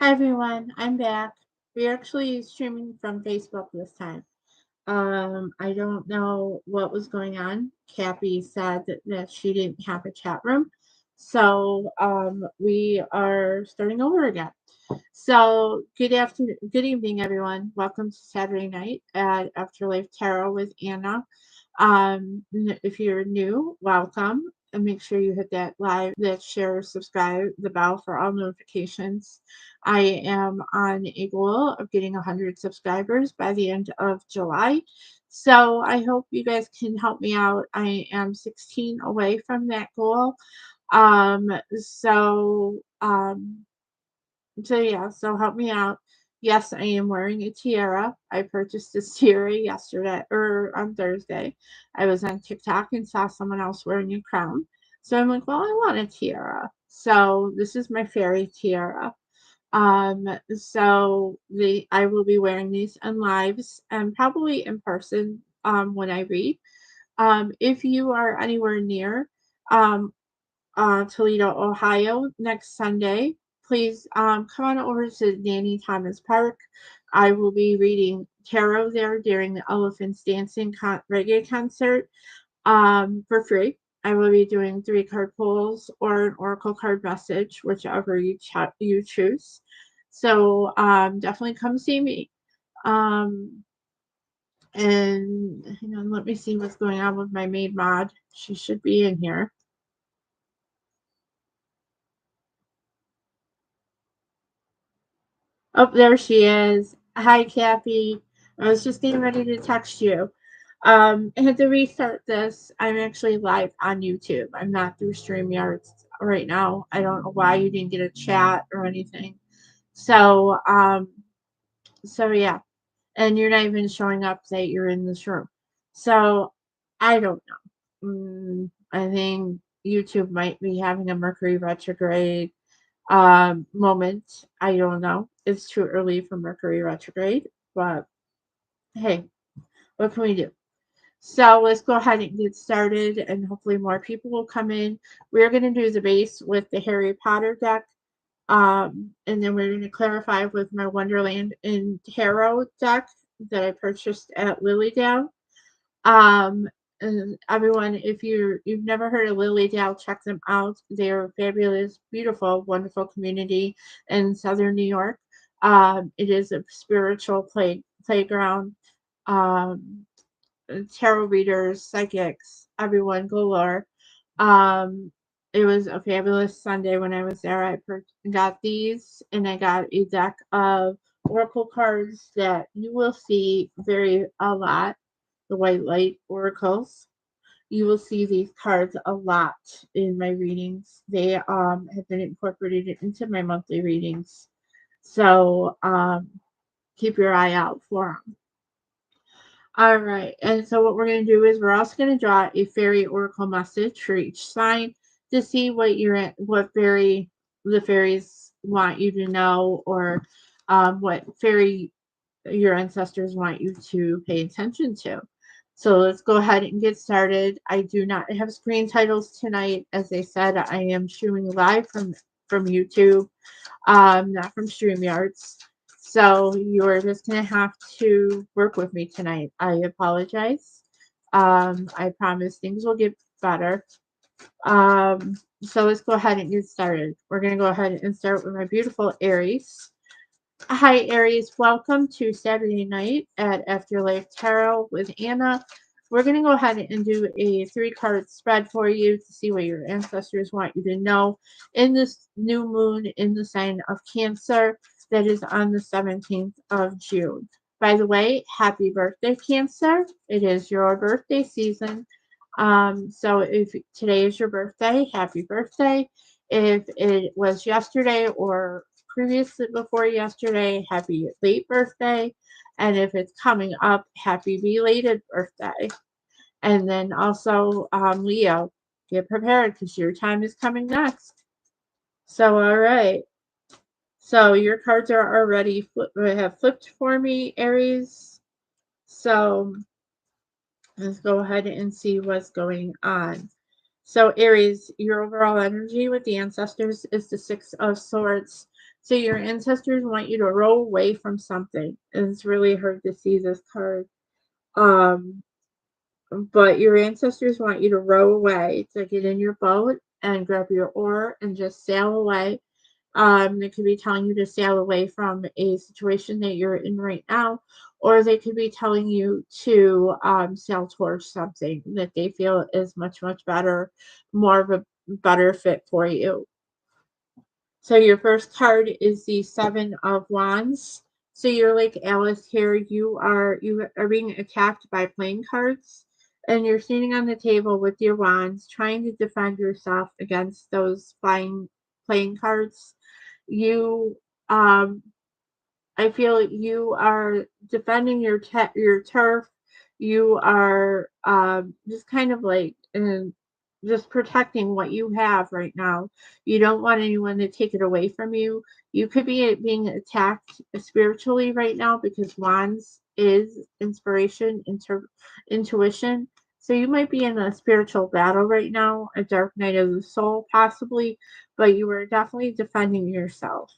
Hi everyone, I'm back. We're actually streaming from Facebook this time. I don't know what was going on. Cappy said that she didn't have a chat room. So we are starting over again. So good afternoon, good evening, everyone. Welcome to Saturday night at Afterlife Tarot with Anna. If you're new, welcome. And make sure you hit that share, subscribe, the bell for all notifications. I am on a goal of getting 100 subscribers by the end of July. So I hope you guys can help me out. I am 16 away from that goal. Um, so um, so help me out. Yes, I am wearing a tiara. I purchased this tiara yesterday or on Thursday. I was on TikTok and saw someone else wearing a crown. So I'm like, well, I want a tiara. So this is my fairy tiara. So I will be wearing these on lives and probably in person when I read. If you are anywhere near, um, Toledo, Ohio next Sunday, please come on over to Danny Thomas Park. I will be reading tarot there during the Elephants Dancing reggae concert for free. I will be doing 3 card pulls or an oracle card message, whichever you choose. So definitely come see me. Um, and hang on, let me see what's going on with my maid mod. She should be in here. Oh, there she is. Hi, Kathy. I was just getting ready to text you. I had to restart this. I'm actually live on YouTube. I'm not through StreamYard right now. I don't know why you didn't get a chat or anything. So, um, so yeah. And you're not even showing up that you're in this room. So, I don't know. I think YouTube might be having a Mercury retrograde moment. I don't know. It's too early for Mercury retrograde, but hey, what can we do? So let's go ahead and get started, and hopefully more people will come in. We're going to do the base with the Harry Potter deck, and then we're going to clarify with my Wonderland and Tarot deck that I purchased at Lilydale. Um, and everyone, if you've never heard of Lily Dale, check them out. They're fabulous, beautiful, wonderful community in Southern New York. It is a spiritual playground. Um, Tarot readers, psychics, everyone galore. Um, it was a fabulous Sunday when I was there. Got these, and I got a deck of oracle cards that you will see very a lot, the white light oracles. You will see these cards a lot in my readings. They have been incorporated into my monthly readings. So keep your eye out for them. All right. And so what we're going to do is we're also going to draw a fairy oracle message for each sign to see what fairy the fairies want you to know, or what fairy your ancestors want you to pay attention to. So let's go ahead and get started. I do not have screen titles tonight. As I said, I am streaming live from YouTube, not from StreamYards. So you're just gonna have to work with me tonight. I apologize. I promise things will get better. So let's go ahead and get started. We're gonna go ahead and start with my beautiful Aries. Hi, Aries. Welcome to Saturday night at Afterlife Tarot with Anna. We're going to go ahead and do a 3 card spread for you to see what your ancestors want you to know in this new moon in the sign of Cancer that is on the 17th of June. By the way, happy birthday, Cancer. It is your birthday season. So if today is your birthday, happy birthday. If it was yesterday or previously before yesterday, happy late birthday. And if it's coming up, happy belated birthday. And then also, Leo, get prepared because your time is coming next. So, all right. So your cards are already have flipped for me, Aries. So let's go ahead and see what's going on. So, Aries, your overall energy with the ancestors is the Six of Swords. So your ancestors want you to roll away from something. And it's really hard to see this card. Um, but your ancestors want you to row away, to get in your boat and grab your oar and just sail away. They could be telling you to sail away from a situation that you're in right now, or they could be telling you to sail towards something that they feel is much, much better, more of a better fit for you. So your first card is the Seven of Wands. So you're like Alice here. You are being attacked by playing cards, and you're sitting on the table with your wands, trying to defend yourself against those flying playing cards. You, I feel you are defending your turf. You are just kind of like just protecting what you have right now. You don't want anyone to take it away from you. You could be being attacked spiritually right now because wands is inspiration, intuition. So you might be in a spiritual battle right now, a dark night of the soul possibly, but you are definitely defending yourself.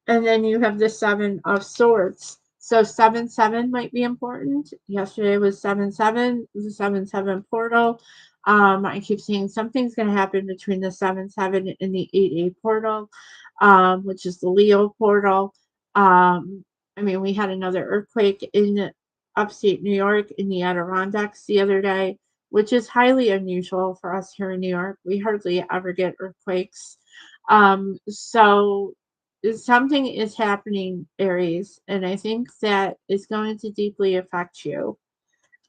And then you have the Seven of Swords. So 7-7 might be important. Yesterday was 7-7, the 7-7 portal. I keep seeing something's going to happen between the 7-7 and the 8-8 portal, which is the Leo portal. I mean, we had another earthquake in upstate New York in the Adirondacks the other day, which is highly unusual for us here in New York. We hardly ever get earthquakes. So something is happening, Aries, and I think that is going to deeply affect you.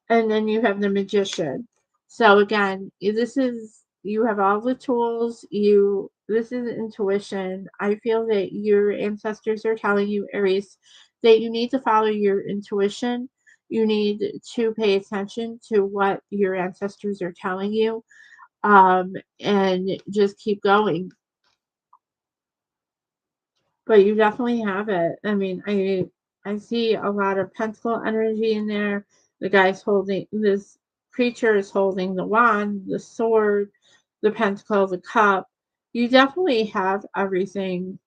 And then you have the Magician. So again, this is you have all the tools. You this is intuition. I feel that your ancestors are telling you, Aries, that you need to follow your intuition. You need to pay attention to what your ancestors are telling you, and just keep going. But you definitely have it. I mean, I see a lot of pentacle energy in there. The guy's holding this creature is holding the wand, the sword, the pentacle, the cup. You definitely have everything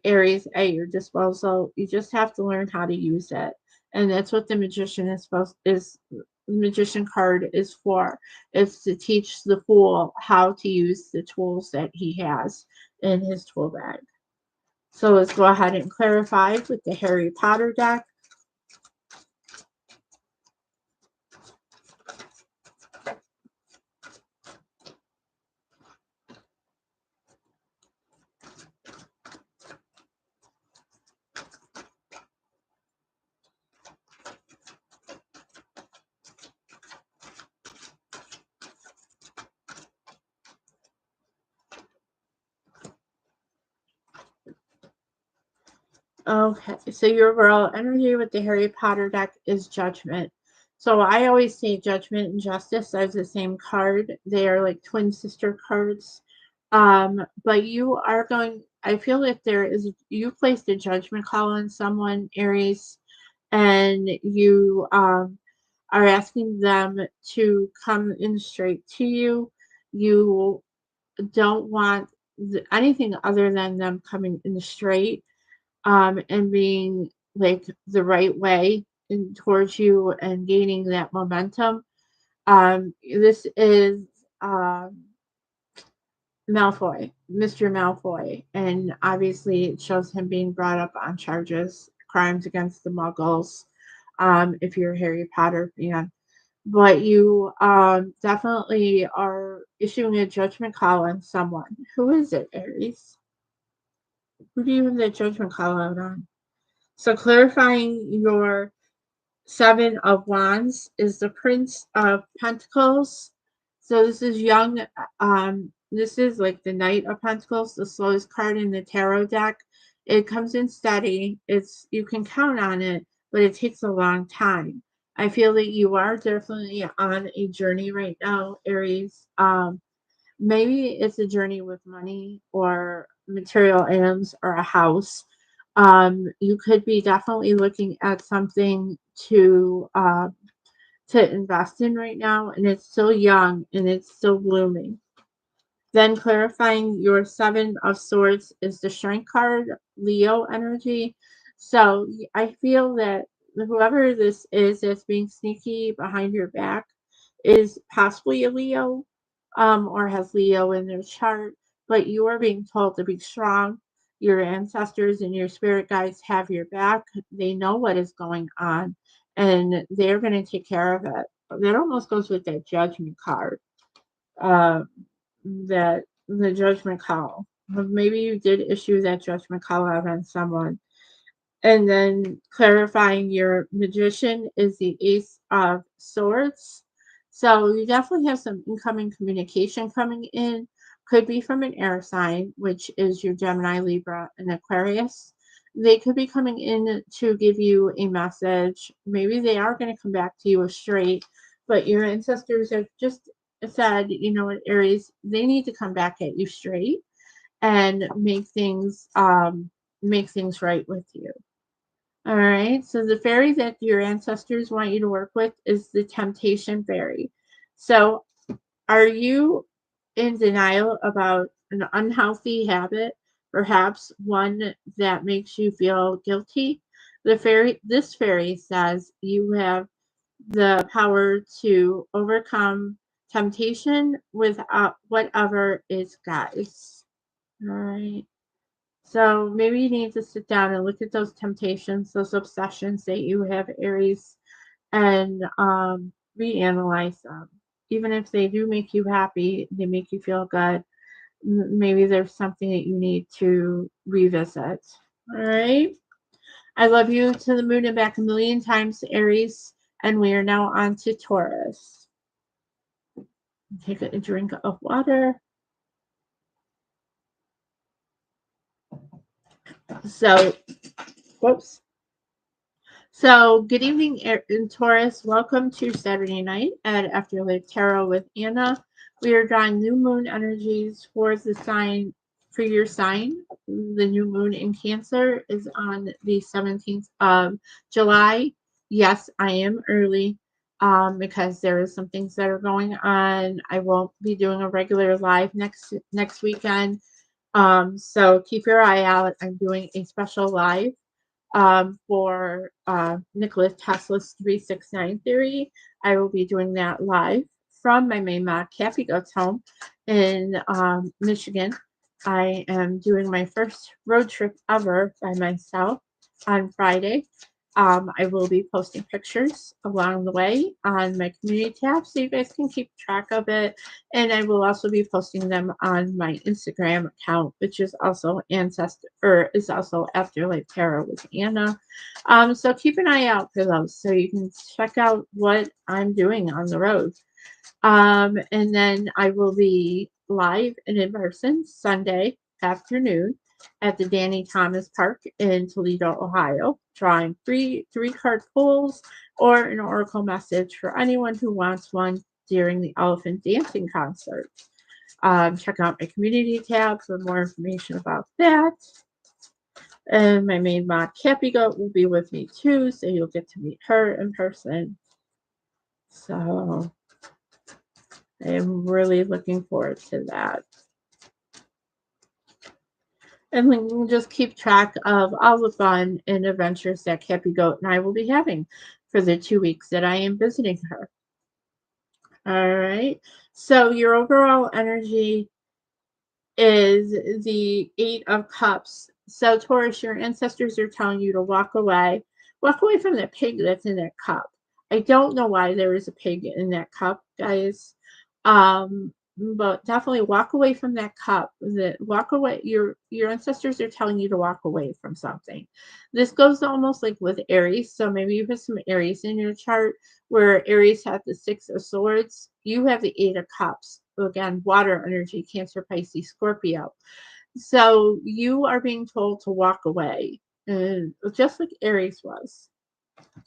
Aries at your disposal. You just have to learn how to use it. And that's what the magician is supposed is the magician card is for. It's to teach the fool how to use the tools that he has in his tool bag. So let's go ahead and clarify with the Harry Potter deck. Okay, so your overall energy with the Harry Potter deck is Judgment. So I always say Judgment and Justice as the same card. They are like twin sister cards. But you are going, I feel that you placed a judgment call on someone, Aries, and you are asking them to come in straight to you. You don't want anything other than them coming in straight, and being like the right way in, towards you and gaining that momentum. This is Malfoy, Mr. Malfoy, and obviously it shows him being brought up on charges, crimes against the Muggles. If you're a Harry Potter fan, but you definitely are issuing a judgment call on someone. Who is it, Aries? Who do you have that judgment call out on? So clarifying your Seven of Wands is the Prince of Pentacles. So this is young. This is like the Knight of Pentacles, the slowest card in the tarot deck. It comes in steady. It's you can count on it, but it takes a long time. I feel that you are definitely on a journey right now, Aries. Maybe it's a journey with money or material items or a house. You could be definitely looking at something to invest in right now, and it's still young and it's still blooming. Then clarifying your Seven of Swords is the Strength card, Leo energy. So I feel that whoever this is that's being sneaky behind your back is possibly a Leo, or has Leo in their chart, but you are being told to be strong. Your ancestors and your spirit guides have your back. They know what is going on and they're going to take care of it. That almost goes with that judgment card, uh, that the judgment call. Maybe you did issue that judgment call out on someone. And then clarifying your magician is the Ace of Swords. So you definitely have some incoming communication coming in. Could be from an air sign, which is your Gemini, Libra, and Aquarius. They could be coming in to give you a message. Maybe they are going to come back to you straight, but your ancestors have just said, you know what, Aries, they need to come back at you straight and make things right with you. All right. So the fairy that your ancestors want you to work with is the temptation fairy. So are you in denial about an unhealthy habit, perhaps one that makes you feel guilty? This fairy says you have the power to overcome temptation with whatever is guides. All right. So maybe you need to sit down and look at those temptations, those obsessions that you have, Aries, and reanalyze them. Even if they do make you happy, they make you feel good. Maybe there's something that you need to revisit. All right. I love you to the moon and back a million times, Aries. And we are now on to Taurus. Take a drink of water. So, whoops. So, good evening, in Taurus. Welcome to Saturday night at Afterlife Tarot with Anna. We are drawing new moon energies for the sign, for your sign. The new moon in Cancer is on the 17th of July. Yes, I am early, because there is some things that are going on. I won't be doing a regular live next weekend. So keep your eye out. I'm doing a special live for Nikola Tesla's 369 theory. I will be doing that live from my main mod, Kathy Goat's home in Michigan. I am doing my first road trip ever by myself on Friday. I will be posting pictures along the way on my community tab so you guys can keep track of it. And I will also be posting them on my Instagram account, which is also Afterlife Tarot with Anna. So keep an eye out for those so you can check out what I'm doing on the road. And then I will be live and in person Sunday afternoon at the Danny Thomas Park in Toledo, Ohio, drawing three card pulls or an oracle message for anyone who wants one during the Elephant Dancing concert. Check out my community tab for more information about that. And my main mod, Cappy Goat, will be with me too, so you'll get to meet her in person. So I am really looking forward to that. And we can just keep track of all the fun and adventures that Cappy Goat and I will be having for the 2 weeks that I am visiting her. All right. So your overall energy is the Eight of Cups. So Taurus, your ancestors are telling you to walk away. Walk away from the pig that's in that cup. I don't know why there is a pig in that cup, guys. But definitely walk away from that cup. Walk away. Your ancestors are telling you to walk away from something. This goes almost like with Aries. So maybe you have some Aries in your chart where Aries had the Six of Swords. You have the Eight of Cups. Again, water energy, Cancer, Pisces, Scorpio. So you are being told to walk away, and just like Aries was.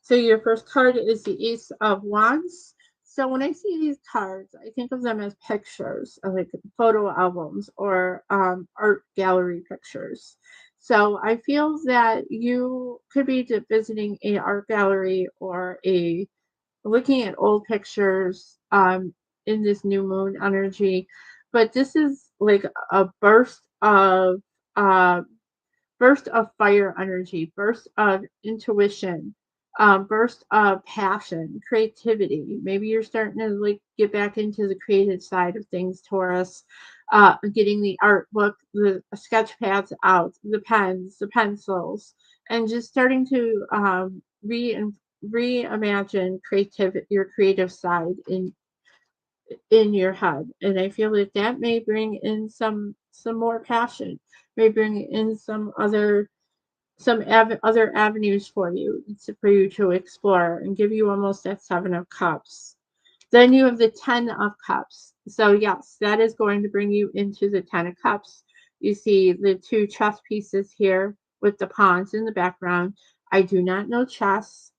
So your first card is the Ace of Wands. So when I see these cards, I think of them as pictures, like photo albums or art gallery pictures. So I feel that you could be visiting a art gallery or a looking at old pictures in this new moon energy. But this is like a uh, burst of fire energy, burst of intuition, burst of passion, creativity. Maybe you're starting to like get back into the creative side of things, Taurus. Getting the art book, the sketch pads out, the pens, the pencils, and just starting to reimagine your creative side in your head. And I feel that that may bring in some more passion, may bring in other avenues for you to explore and give you almost that 7 of cups. Then you have the 10 of cups. So yes, that is going to bring you into the 10 of cups. You see the two chess pieces here with the pawns in the background. I do not know chess.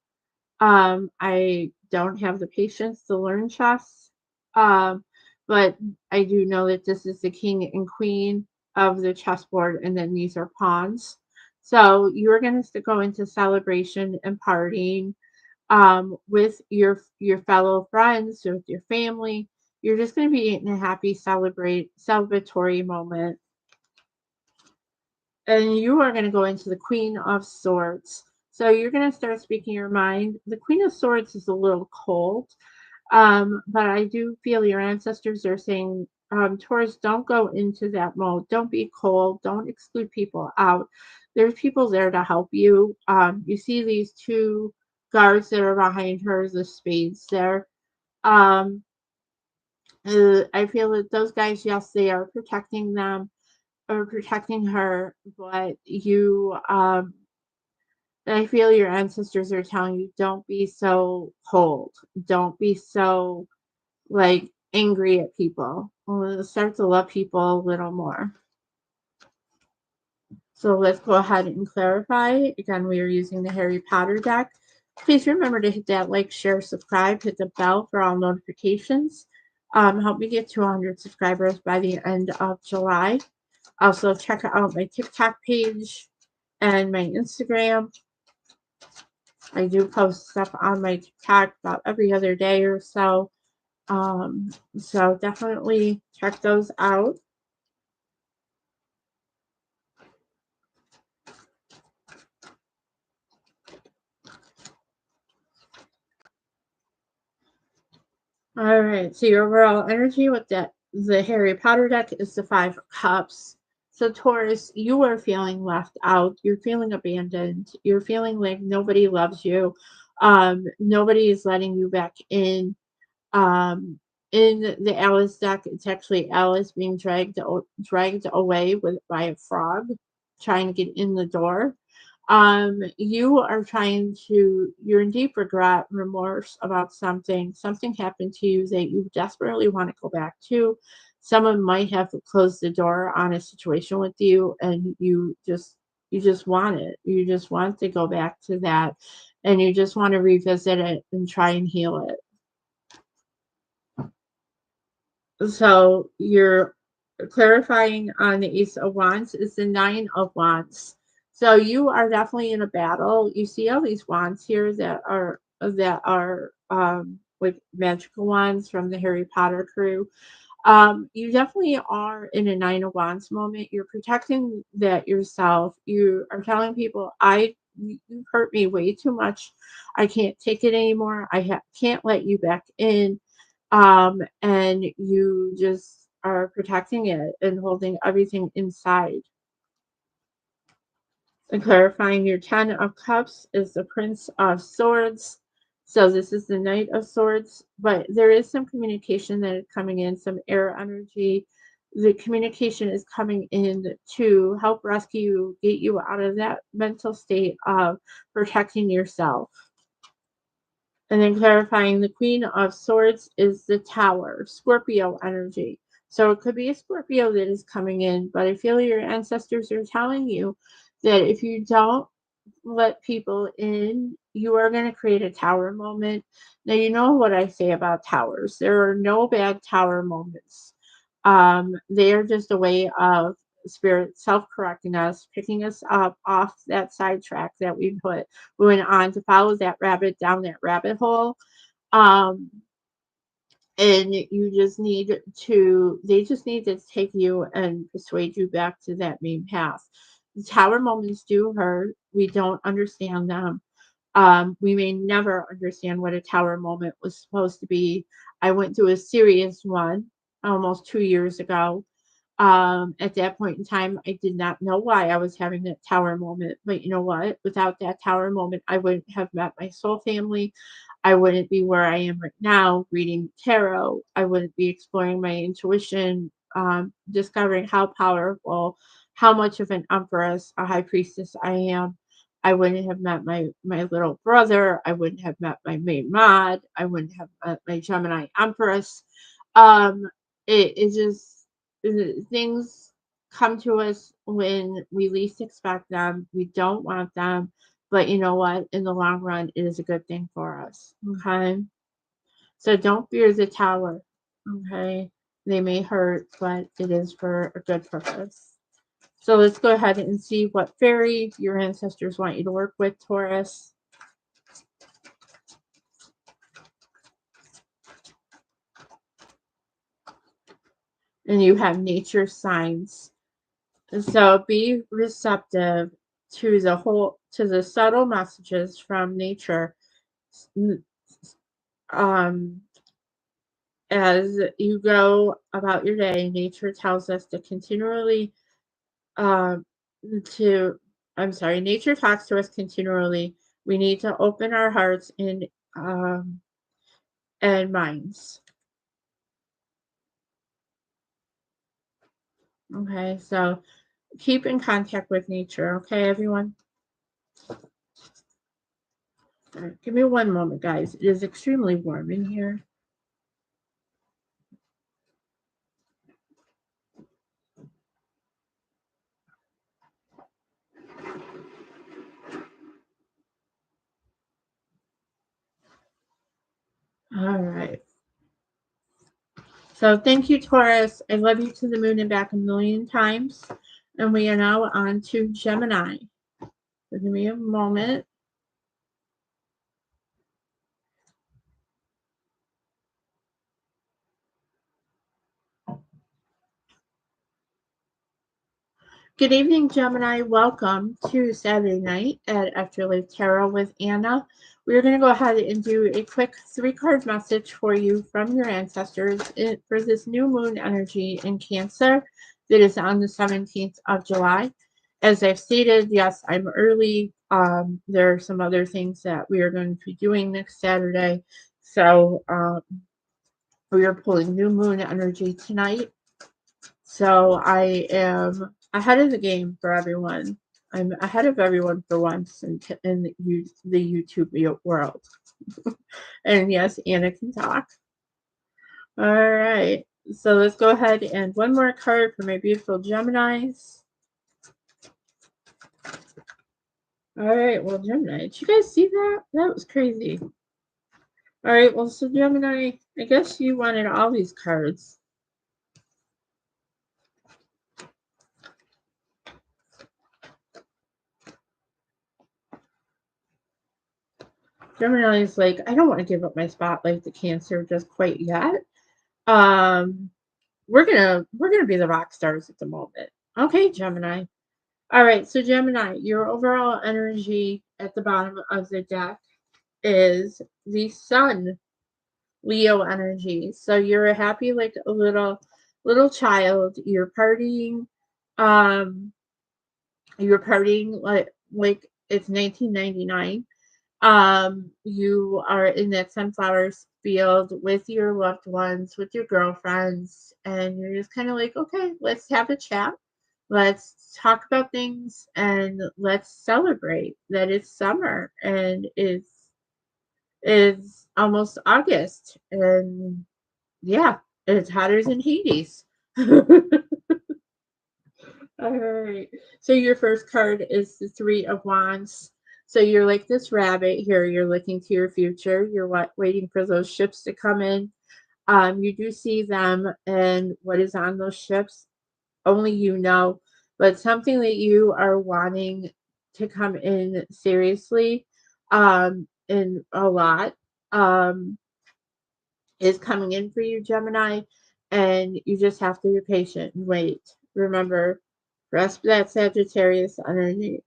I don't have the patience to learn chess. Um, but I do know that this is the king and queen of the chessboard, and then these are pawns. So you're going to go into celebration and partying with your fellow friends, with your family. You're just going to be in a happy celebratory moment, and you are going to go into the Queen of Swords. So you're going to start speaking your mind. The Queen of Swords is a little cold, but I do feel your ancestors are saying, Taurus, don't go into that mode. Don't be cold. Don't exclude people out. There's people there to help you. You see these two guards that are behind her, the spades there. Um, I feel that those guys, yes, they are protecting them or protecting her, but I feel your ancestors are telling you, don't be so cold. Don't be so like angry at people. Start to love people a little more. So let's go ahead and clarify. Again, we are using the Harry Potter deck. Please remember to hit that like, share, subscribe, hit the bell for all notifications. Help me get to 100 subscribers by the end of July. Also, check out my TikTok page and my Instagram. I do post stuff on my TikTok about every other day or so. So definitely check those out. All right, so your overall energy with the Harry Potter deck is the 5 of Cups. So Taurus, you are feeling left out. You're feeling abandoned. You're feeling like nobody loves you. Nobody is letting you back in. In the Alice deck, it's actually Alice being dragged away by a frog, trying to get in the door. You are you're in deep regret, remorse about something. Something happened to you that you desperately want to go back to. Someone might have closed the door on a situation with you, and you just want it. You just want to go back to that, and you just want to revisit it and try and heal it. So you're clarifying on the Ace of Wands is the 9 of Wands. So you are definitely in a battle. You see all these wands here that are with magical wands from the Harry Potter crew. You definitely are in a 9 of Wands moment. You're protecting that yourself. You are telling people, you hurt me way too much. I can't take it anymore. Can't let you back in. And you just are protecting it and holding everything inside. And clarifying your 10 of Cups is the Prince of Swords. So this is the Knight of Swords, but there is some communication that is coming in, some air energy. The communication is coming in to help rescue you, get you out of that mental state of protecting yourself. And then clarifying the Queen of Swords is the Tower, Scorpio energy. So it could be a Scorpio that is coming in, but I feel your ancestors are telling you that if you don't let people in, you are going to create a tower moment. Now, you know what I say about towers. There are no bad tower moments. They are just a way of spirit self-correcting us, picking us up off that sidetrack that we went on to follow that rabbit down that rabbit hole. Um, and you just need to they just need to take you and persuade you back to that main path. The tower moments do hurt. We don't understand them. We may never understand what a tower moment was supposed to be. I went through a serious one almost 2 years ago. At that point in time, I did not know why I was having that tower moment. But you know what? Without that tower moment, I wouldn't have met my soul family. I wouldn't be where I am right now, reading tarot. I wouldn't be exploring my intuition, discovering how powerful, how much of an empress, a high priestess I am. I wouldn't have met my little brother. I wouldn't have met my main mod. I wouldn't have met my Gemini empress. Um, it just things come to us when we least expect them. We don't want them, but you know what? In the long run, it is a good thing for us. Okay. So don't fear the tower. Okay. They may hurt, but it is for a good purpose. So let's go ahead and see what fairy your ancestors want you to work with, Taurus. And you have nature signs. So be receptive to the subtle messages from nature. Um, as you go about your day, nature tells us to continually um to I'm sorry, nature talks to us continually. We need to open our hearts um and minds. Okay, so keep in contact with nature, okay, everyone? All right, give me one moment, guys. It is extremely warm in here. All right. So thank you, Taurus. I love you to the moon and back a million times. And we are now on to Gemini. So give me a moment. Good evening, Gemini. Welcome to Saturday night at Afterlife Tarot with Anna. We're going to go ahead and do a quick 3-card message for you from your ancestors for this new moon energy in Cancer that is on the 17th of July. As I've stated, yes, I'm early. There are some other things that we are going to be doing next Saturday. So we are pulling new moon energy tonight. So I am ahead of the game for everyone. I'm ahead of everyone for once in the YouTube world. And yes, Anna can talk. All right. So let's go ahead and one more card for my beautiful Geminis. All right. Well, Gemini, did you guys see that? That was crazy. All right. Well, so Gemini, I guess you wanted all these cards. Gemini is like, I don't want to give up my spotlight to Cancer just quite yet. Um, we're gonna be the rock stars at the moment. Okay, Gemini. All right, so Gemini, your overall energy at the bottom of the deck is the Sun, Leo energy. So you're happy like a little child. Um, you're partying like it's 1999. You are in that sunflowers field with your loved ones, with your girlfriends, and you're just kind of like, okay, let's have a chat. Let's talk about things and let's celebrate that it's summer and it's almost August. And yeah, it's hotter than Hades. All right. So your first card is the Three of Wands. So you're like this rabbit here. You're looking to your future. You're waiting for those ships to come in. You do see them, and what is on those ships, only you know. But something that you are wanting to come in seriously, and a lot. Um, is coming in for you, Gemini, and you just have to be patient and wait. Remember, rest that Sagittarius energy.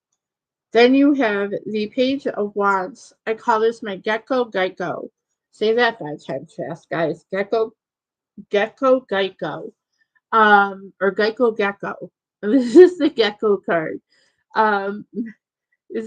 Then you have the Page of Wands. I call this my Gecko Geico. Say that 5 times fast, guys. Gecko Geico. Or Geico Gecko. This is the Gecko card. Um,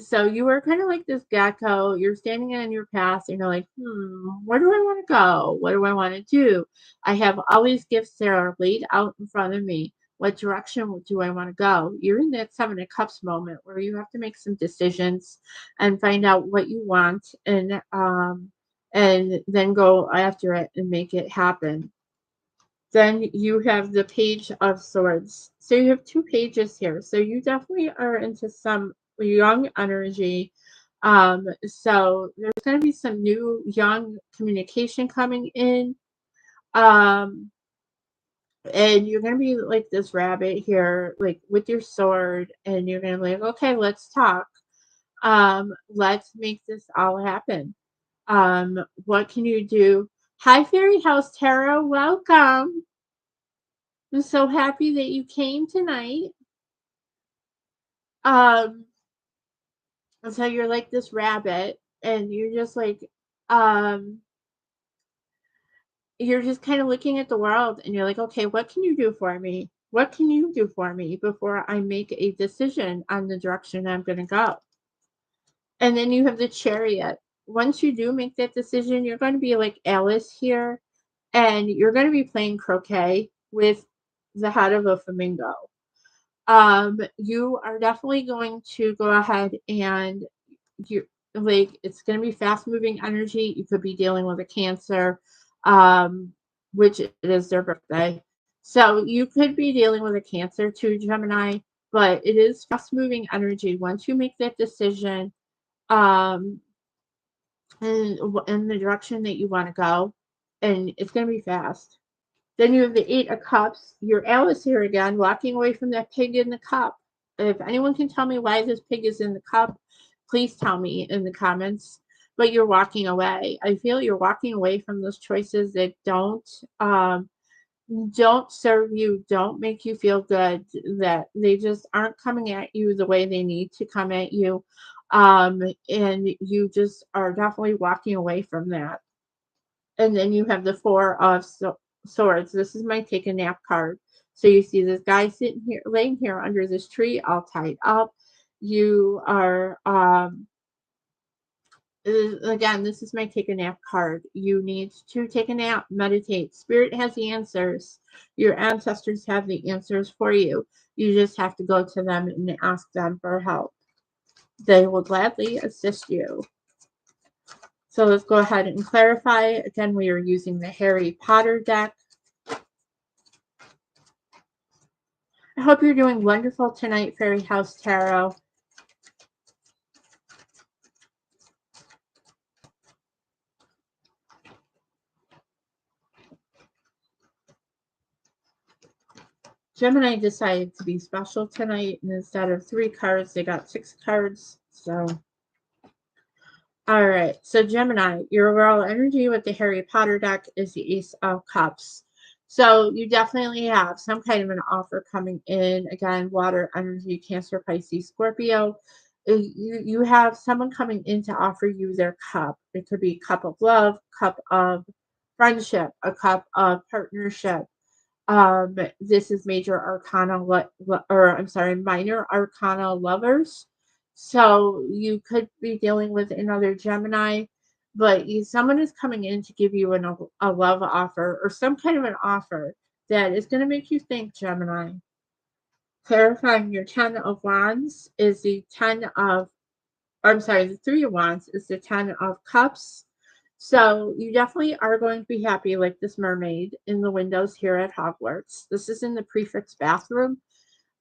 so you are kind of like this gecko. You're standing in your path and you're like, where do I want to go? What do I want to do? I have all these gifts that are laid out in front of me. What direction do I want to go? You're in that Seven of Cups moment where you have to make some decisions and find out what you want and then go after it and make it happen. Then you have the Page of Swords. So you have 2 pages here. So you definitely are into some young energy. So there's going to be some new young communication coming in. Um, and you're going to be like this rabbit here, like with your sword, and you're going to be like, okay, let's talk. Let's make this all happen. What can you do? Hi, Fairy House Tarot. Welcome. I'm so happy that you came tonight. Um, and so you're like this rabbit, and um, you're just kind of looking at the world, and you're like, okay, what can you do for me? What can you do for me before I make a decision on the direction I'm going to go? And then you have the Chariot. Once you do make that decision, you're going to be like Alice here, and you're going to be playing croquet with the head of a flamingo. You are definitely going to go ahead and you like it's going to be fast moving energy. You could be dealing with a Cancer, um, which it is their birthday. So you could be dealing with a Cancer too, Gemini, but it is fast moving energy. Once you make that decision, um, in the direction that you want to go, and it's going to be fast. Then you have the Eight of Cups. You're Alice here again, walking away from that pig in the cup. If anyone can tell me why this pig is in the cup, please tell me in the comments. But you're walking away. I feel you're walking away from those choices that don't serve you, don't make you feel good, that they just aren't coming at you the way they need to come at you. And you just are definitely walking away from that. And then you have the Four of Swords. This is my take a nap card. So you see this guy sitting here, laying here under this tree, all tied up. You are, again, this is my take a nap card. You need to take a nap, meditate. Spirit has the answers. Your ancestors have the answers for you. You just have to go to them and ask them for help. They will gladly assist you. So let's go ahead and clarify. Again, we are using the Harry Potter deck. I hope you're doing wonderful tonight, Fairy House Tarot. Gemini decided to be special tonight, and instead of 3 cards, they got 6 cards. So, all right. So, Gemini, your overall energy with the Harry Potter deck is the Ace of Cups. So, you definitely have some kind of an offer coming in. Again, water energy, Cancer, Pisces, Scorpio. You have someone coming in to offer you their cup. It could be cup of love, cup of friendship, a cup of partnership. This is major arcana, or I'm sorry, minor arcana lovers. So you could be dealing with another Gemini, but someone is coming in to give you a love offer or some kind of an offer that is going to make you think, Gemini. Clarifying your 10 of Wands is the 10 of, or I'm sorry, the 3 of Wands is the 10 of Cups. So you definitely are going to be happy like this mermaid in the windows here at Hogwarts. This is in the prefix bathroom.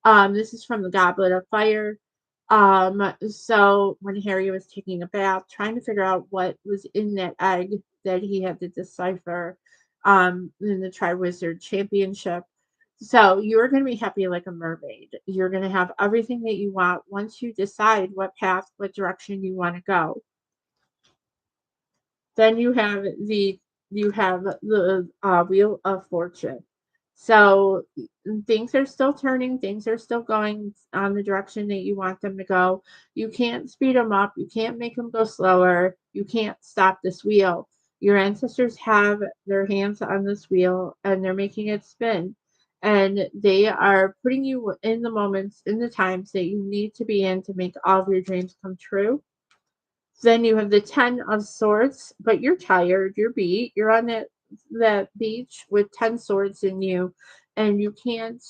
This is from the Goblet of Fire. So when Harry was taking a bath, trying to figure out what was in that egg that he had to decipher in the Triwizard Championship. So you're going to be happy like a mermaid. You're going to have everything that you want once you decide what path, what direction you want to go. Then you have the you have the Wheel of Fortune. So things are still turning, things are still going on the direction that you want them to go. You can't speed them up, you can't make them go slower, you can't stop this wheel. Your ancestors have their hands on this wheel and they're making it spin. And they are putting you in the moments, in the times that you need to be in to make all of your dreams come true. Then you have the 10 of swords, but you're tired, you're beat, you're on that beach with 10 swords in you, and you can't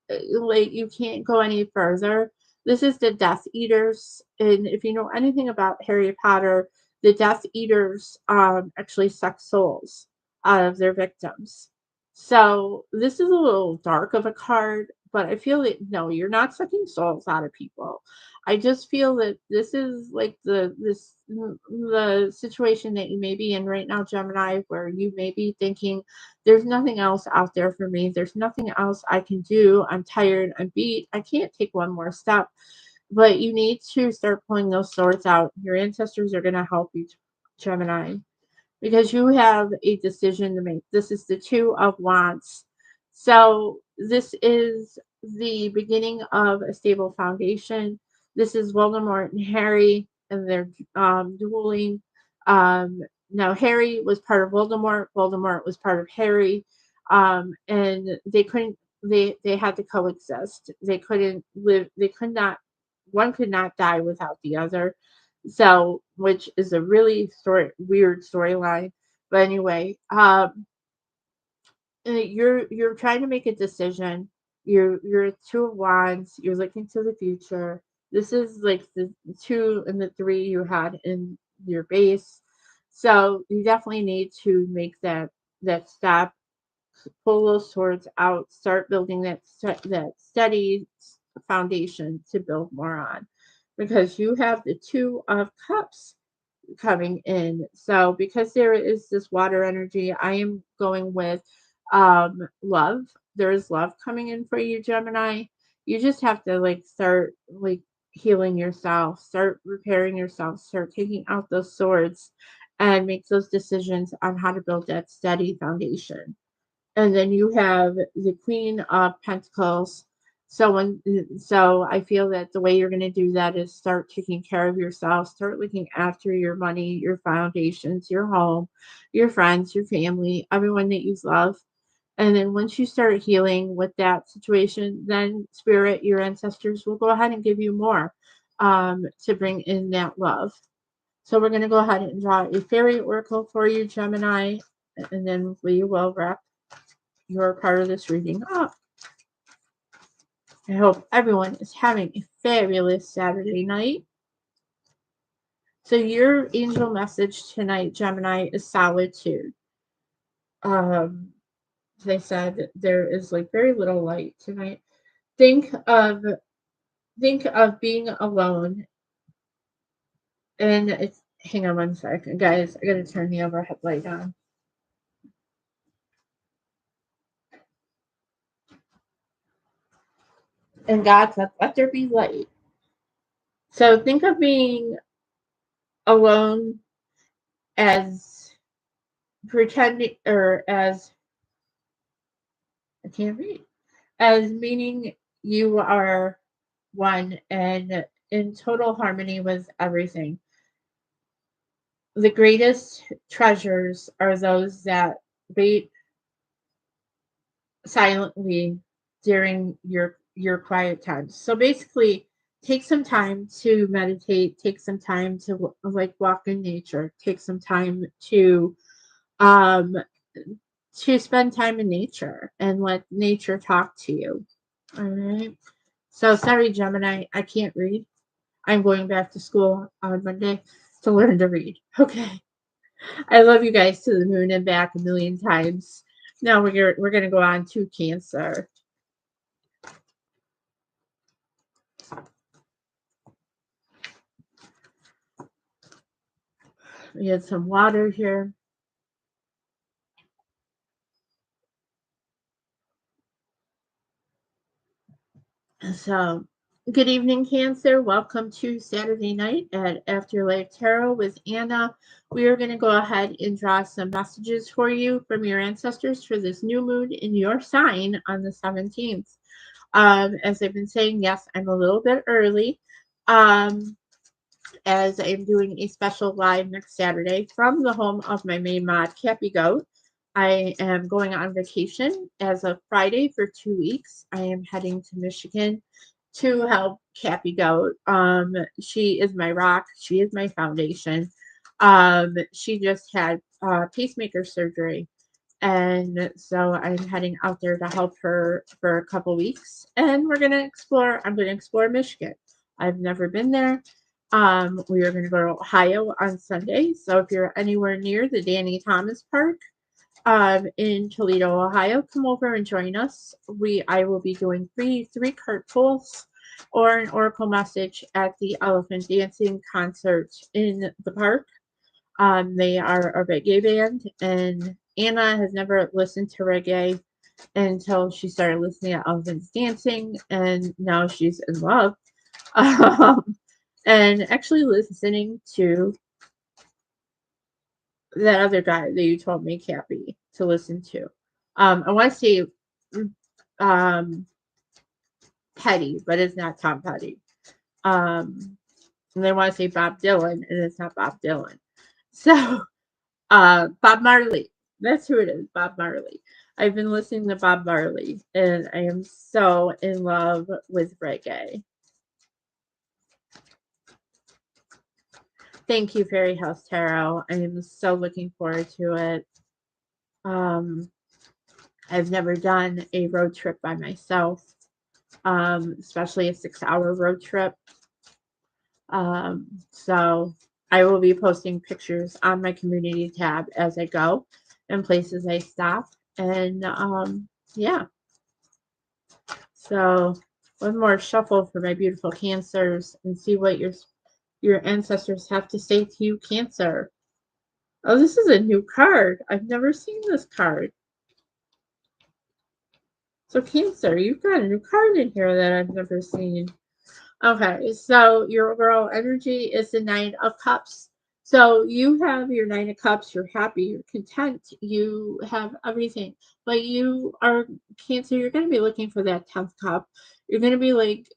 you can't go any further. This is the Death Eaters, and if you know anything about Harry Potter, the Death Eaters actually suck souls out of their victims. So this is a little dark of a card, but I feel that no, you're not sucking souls out of people. I just feel that this is like the situation that you may be in right now, Gemini, where you may be thinking, "There's nothing else out there for me. There's nothing else I can do. I'm tired. I'm beat. I can't take one more step." But you need to start pulling those swords out. Your ancestors are going to help you, Gemini, because you have a decision to make. This is the Two of Wands. So this is the beginning of a stable foundation. This is Voldemort and Harry, and they're dueling. Um, Now, Harry was part of Voldemort. Voldemort was part of Harry, and they couldn't. They had to coexist. They couldn't live. They could not. One could not die without the other. So, which is a really weird storyline. But anyway, you're trying to make a decision. You're a Two of Wands. You're looking to the future. This is like the two and the three you had in your base. So you definitely need to make that step, pull those swords out, start building that steady foundation to build more on, because you have the Two of Cups coming in. So because there is this water energy, I am going with love. There is love coming in for you, Gemini. You just have to like start like healing yourself, start repairing yourself, start taking out those swords and make those decisions on how to build that steady foundation. And then you have the Queen of Pentacles. So I feel that the way you're going to do that is start taking care of yourself, start looking after your money, your foundations, your home, your friends, your family, everyone that you love. And then once you start healing with that situation, then spirit, your ancestors will go ahead and give you more to bring in that love. So we're going to go ahead and draw a fairy oracle for you, Gemini, and then we will wrap your part of this reading up. I hope everyone is having a fabulous Saturday night. So your angel message tonight, Gemini, is solitude. As I said, there is like very little light tonight. Think of think of being alone, and it's hang on one second, guys. I gotta turn the overhead light on. And God said, "Let there be light." So think of being alone as pretending, or as I can't read, as meaning you are one and in total harmony with everything. The greatest treasures are those that wait silently during your quiet times. So basically, take some time to meditate, take some time to like walk in nature, take some time um to spend time in nature and let nature talk to you. All right. So sorry, Gemini, I can't read. I'm going back to school on Monday to learn to read. Okay. I love you guys to the moon and back a million times. Now we're gonna go on to Cancer. We had some water here. So Good evening, Cancer. Welcome to Saturday night at Afterlife Tarot with Anna. We are going to go ahead and draw some messages for you from your ancestors for this new moon in your sign on the 17th. As I've been saying, yes, I'm a little bit early, as I'm doing a special live next Saturday from the home of my main mod, Cappy Goat. I am going on vacation as of Friday for 2 weeks. I am heading to Michigan to help Cappy Goat. She is my rock. She is my foundation. She just had pacemaker surgery, and so I'm heading out there to help her for a couple weeks. And we're gonna explore. I'm gonna explore Michigan. I've never been there. We are going to go to Ohio on Sunday. So if you're anywhere near the Danny Thomas Park, in Toledo, Ohio, come over and join us. I will be doing three card pulls or an oracle message at the Elephant Dancing concert in the park. They are a reggae band, and Anna has never listened to reggae until she started listening to Elephants Dancing, and now she's in love. And actually listening to that other guy that you told me, Cappy, to listen to. I want to say um, Petty, but it's not Tom Petty. And I want to say Bob Dylan, and it's not Bob Dylan. So, Bob Marley. That's who it is, Bob Marley. I've been listening to Bob Marley, and I am so in love with reggae. Thank you, Fairy House Tarot. I am so looking forward to it. I've never done a road trip by myself, especially a 6-hour road trip. So I will be posting pictures on my community tab as I go and places I stop. And yeah. So one more shuffle for my beautiful Cancers and see what your ancestors have to say to you, Cancer. Oh, this is a new card. I've never seen this card. So Cancer, you've got a new card in here that I've never seen. Okay, so your overall energy is the Nine of Cups. So you have your Nine of Cups, you're happy, you're content, you have everything. But you are Cancer, you're going to be looking for that 10th cup. You're going to be like,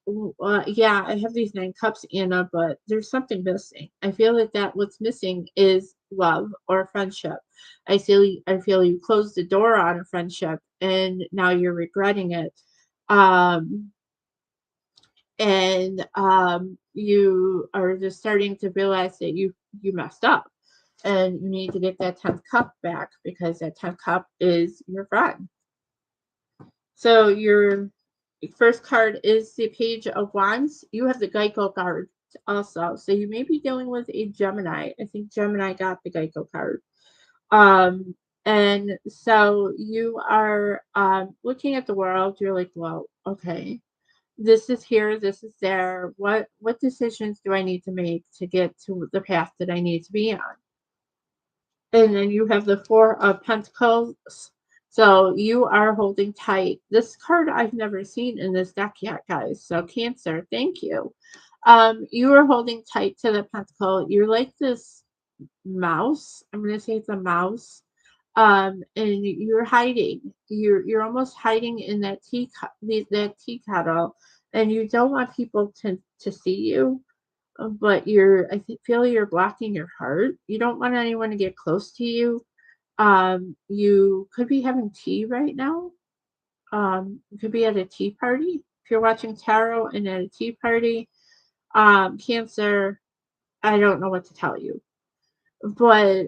yeah, I have these 9 cups, Anna, but there's something missing. I feel that what's missing is love or friendship. I feel you closed the door on a friendship and now you're regretting it. Um, and you are just starting to realize that you messed up and you need to get that 10th cup back because that 10th cup is your friend. So your first card is the Page of Wands. You have the Geico card also, so you may be dealing with a Gemini. I think Gemini got the Geico card. And so you are looking at the world. You're like, well, okay, this is here, this is there. What decisions do I need to make to get to the path that I need to be on? And then you have the Four of Pentacles. So you are holding tight. This card I've never seen in this deck yet, guys. So Cancer, thank you. You are holding tight to the pentacle. You're like this mouse. I'm gonna say it's a mouse. And you're hiding. You're almost hiding in that that tea kettle, and you don't want people to see you. But feel you're blocking your heart. You don't want anyone to get close to you. You could be having tea right now. You could be at a tea party. If you're watching tarot and at a tea party, Cancer, I don't know what to tell you. But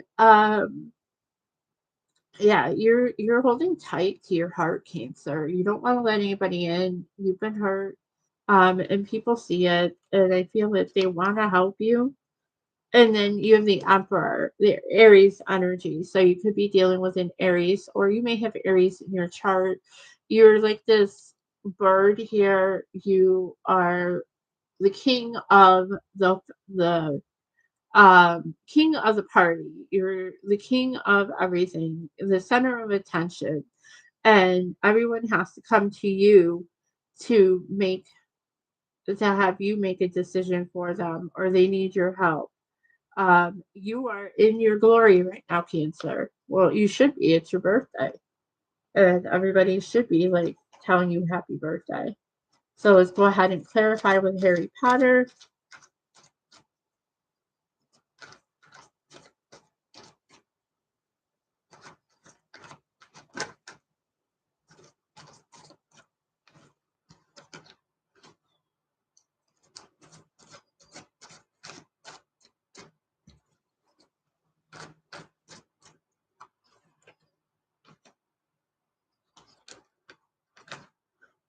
yeah, you're holding tight to your heart, Cancer. You don't want to let anybody in. You've been hurt. And people see it, and I feel that they want to help you. And then you have the Emperor, the Aries energy. So you could be dealing with an Aries, or you may have Aries in your chart. You're like this bird here. You are the king of the king of the party. You're the king of everything, the center of attention, and everyone has to come to you to make to have you make a decision for them, or they need your help. You are in your glory right now, Cancer. Well, you should be. It's your birthday. And everybody should be like telling you happy birthday. So let's go ahead and clarify with Harry Potter.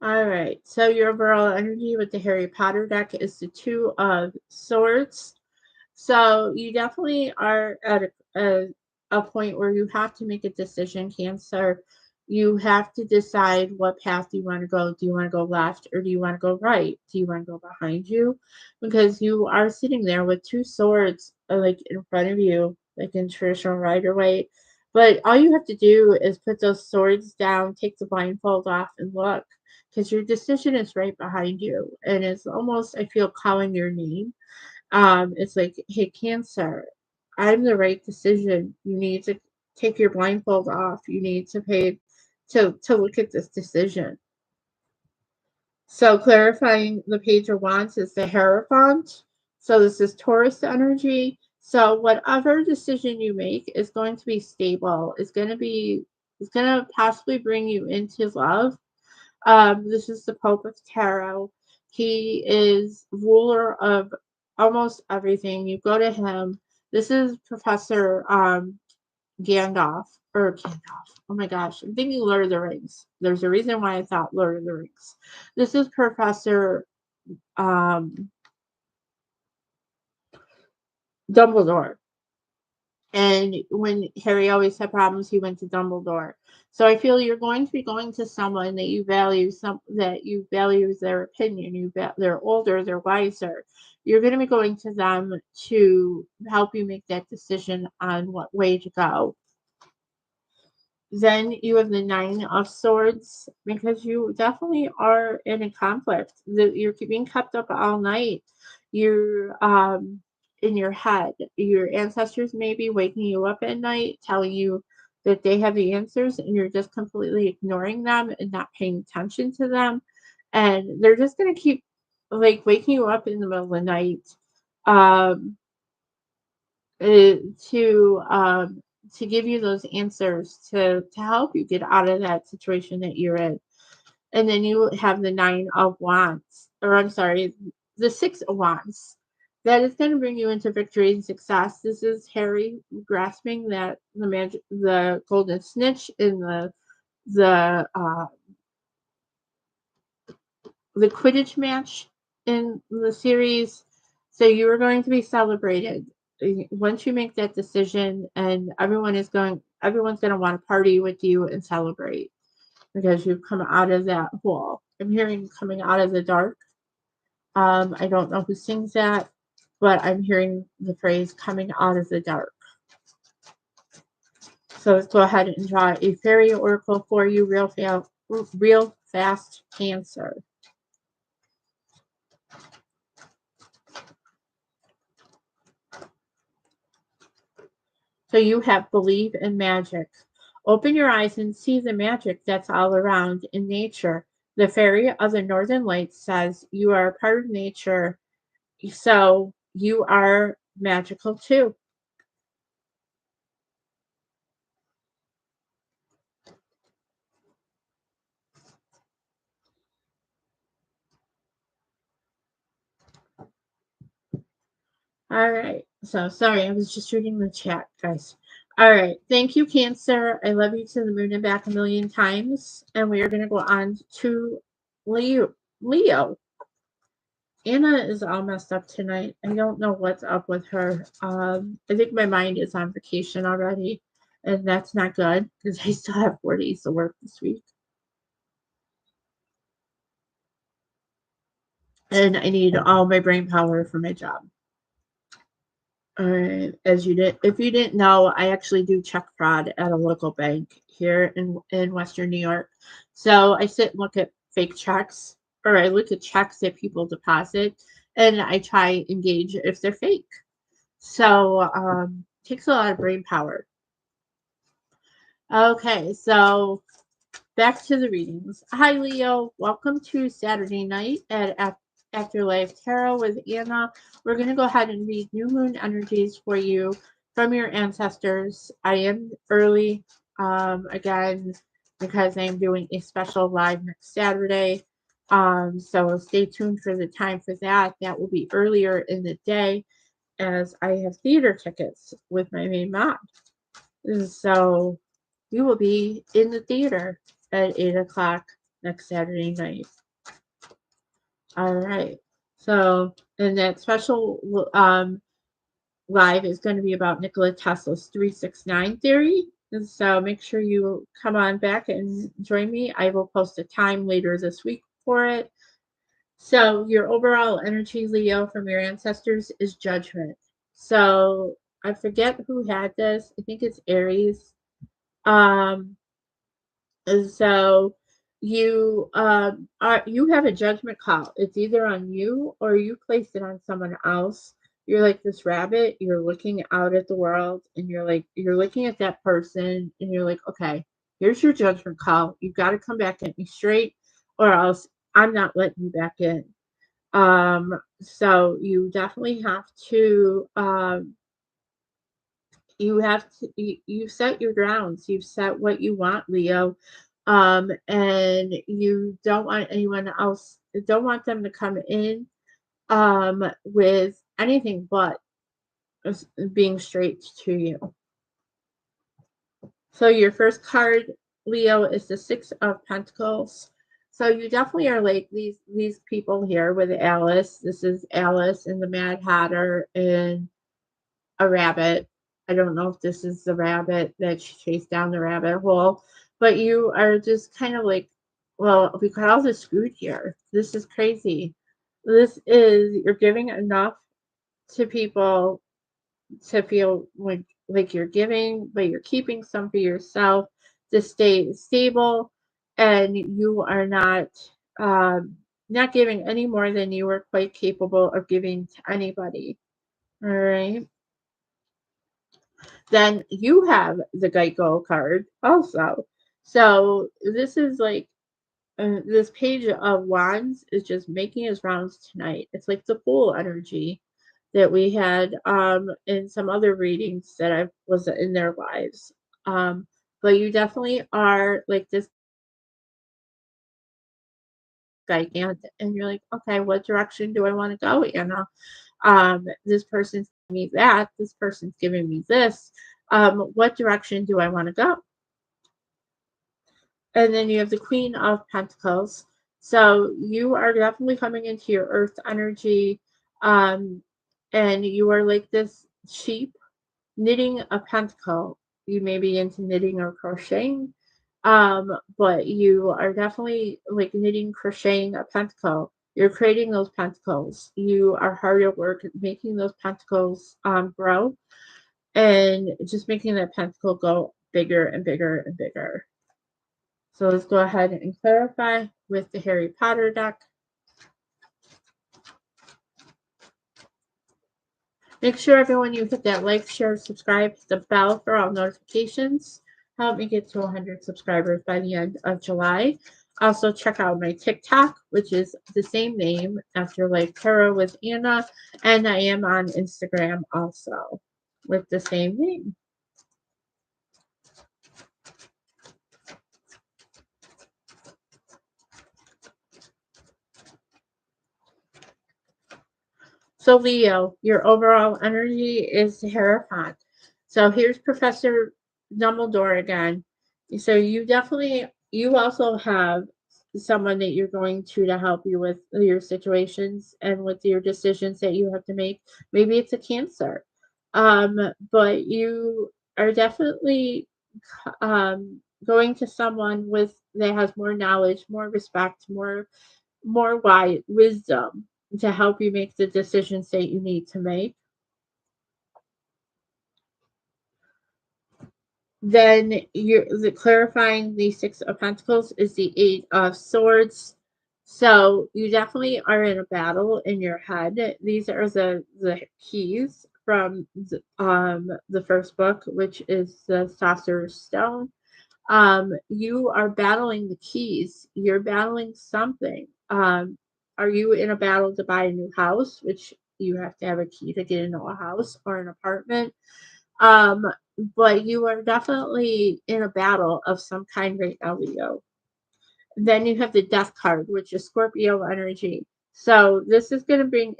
All right. So your overall energy with the Harry Potter deck is the Two of Swords. So you definitely are at a point where you have to make a decision, Cancer. You have to decide what path you want to go. Do you want to go left or do you want to go right? Do you want to go behind you? Because you are sitting there with two swords like in front of you, like in traditional Rider Waite. But all you have to do is put those swords down, take the blindfold off, and look, because your decision is right behind you, and it's almost I feel calling your name. It's like, hey, Cancer, I'm the right decision. You need to take your blindfold off. You need to pay to look at this decision. So clarifying the Page of Wands is the Hierophant. So this is Taurus energy. So whatever decision you make is going to be stable. It's gonna possibly bring you into love. This is the Pope of Tarot. He is ruler of almost everything. You go to him. This is Professor Gandalf or Gandalf. Oh my gosh, I'm thinking Lord of the Rings. There's a reason why I thought Lord of the Rings. This is Professor um, Dumbledore. And when Harry always had problems, he went to Dumbledore. So I feel you're going to be going to someone that you value, some that you value their opinion. They're older, they're wiser. You're going to be going to them to help you make that decision on what way to go. Then you have the Nine of Swords because you definitely are in a conflict. You're being kept up all night. You're in your head. Your ancestors may be waking you up at night, telling you that they have the answers, and you're just completely ignoring them and not paying attention to them. And they're just gonna keep like waking you up in the middle of the night. Um, uh, to um to give you those answers to help you get out of that situation that you're in. And then you have the Nine of Wands, or I'm sorry, the Six of Wands. That is going to bring you into victory and success. This is Harry grasping that the golden snitch in the the Quidditch match in the series. So you are going to be celebrated once you make that decision, and everyone's going to want to party with you and celebrate because you've come out of that hole. I'm hearing coming out of the dark. I don't know who sings that, but I'm hearing the phrase coming out of the dark. So let's go ahead and draw a fairy oracle for you real fast, Cancer. So you have believe in magic. Open your eyes and see the magic that's all around in nature. The fairy of the Northern Lights says you are a part of nature, so you are magical too. All right. So sorry, I was just reading the chat, guys. All right. Thank you, Cancer. I love you to the moon and back a million times. And we are going to go on to Leo. Leo. Anna is all messed up tonight. I don't know what's up with her. I think my mind is on vacation already, and that's not good because I still have 4 days to work this week, and I need all my brain power for my job. All right, if you didn't know, I actually do check fraud at a local bank here in Western New York. So I sit and look at fake checks or I look at checks that people deposit, and I try and gauge if they're fake. So takes a lot of brain power. Okay, so back to the readings. Hi, Leo. Welcome to Saturday night at Afterlife Tarot with Anna. We're going to go ahead and read new moon energies for you from your ancestors. I am early again because I'm doing a special live next Saturday. So stay tuned for the time for that. That will be earlier in the day as I have theater tickets with my main mom. So we will be in the theater at 8 o'clock next Saturday night. All right. So, and that special live is going to be about Nikola Tesla's 369 theory. And so make sure you come on back and join me. I will post a time later this week for it. So, your overall energy, Leo, from your ancestors is judgment. So, I forget who had this. I think it's Aries. Um, And so you have a judgment call. It's either on you or you place it on someone else. You're like this rabbit, you're looking out at the world and you're looking at that person and you're like, okay, here's your judgment call. You've got to come back at me straight or else I'm not letting you back in. So you definitely have to you set your grounds, you've set what you want, Leo, and you don't want anyone else, don't want them to come in with anything but being straight to you. So your first card, Leo, is the Six of Pentacles. So you definitely are like these people here with Alice. This is Alice and the Mad Hatter and a rabbit. I don't know if this is the rabbit that she chased down the rabbit hole, but you are just kind of like, well, we got all this food here. This is crazy. This is, you're giving enough to people to feel like you're giving, but you're keeping some for yourself to stay stable, and you are um, not giving any more than you are quite capable of giving to anybody. All right. Then you have the Geico card also. So this is like this page of wands is just making its rounds tonight. It's like the full energy that we had in some other readings that I was in their lives. But you definitely are like this gigantic, and you're like, okay, what direction do I want to go, Anna? This person's giving me that, this person's giving me this. What direction do I want to go? And then you have the Queen of Pentacles. So you are definitely coming into your earth energy. Um, and you are like this sheep knitting a pentacle. You may be into knitting or crocheting. But you are definitely like knitting, crocheting a pentacle. You're creating those pentacles. You are hard at work at making those pentacles grow and just making that pentacle go bigger and bigger and bigger. So let's go ahead and clarify with the Harry Potter deck. Make sure everyone you hit that like, share, subscribe, hit the bell for all notifications. Help me get to 100 subscribers by the end of July. Also check out my TikTok, which is the same name, Afterlife Tarot with Anna, and I am on Instagram also with the same name. So Leo, your overall energy is the Hierophant. So here's Professor Dumbledore again. So you also have someone that you're going to help you with your situations and with your decisions that you have to make. Maybe it's a cancer. But you are definitely going to someone with that has more knowledge, more respect, more wise wisdom to help you make the decisions that you need to make. Then you're clarifying the Six of Pentacles is the Eight of Swords. So you definitely are in a battle in your head. These are the keys from the first book, which is the Sorcerer's Stone. You are battling the keys. You're battling something. Are you in a battle to buy a new house, which you have to have a key to get into a house or an apartment? Um, but you are definitely in a battle of some kind right now, Leo. Then you have the death card, which is Scorpio energy. So this is going to bring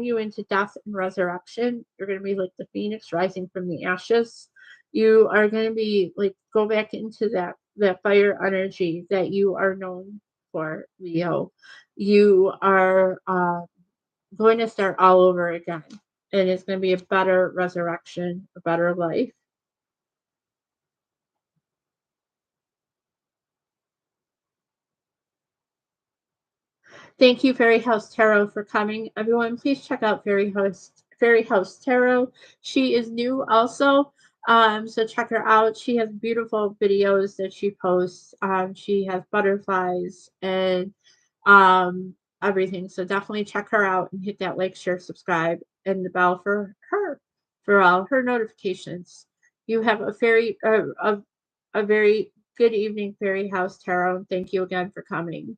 you into death and resurrection. You're going to be like the phoenix rising from the ashes. You are going to be like go back into that fire energy that you are known for, Leo. You are going to start all over again, and it's going to be a better resurrection, a better life. Thank you, Fairy House Tarot, for coming. Everyone, please check out Fairy House Tarot. She is new also. So check her out. She has beautiful videos that she posts. She has butterflies and everything. So definitely check her out and hit that like, share, subscribe, and the bell for all her notifications. You have a very good evening, Fairy House Tarot. And thank you again for coming.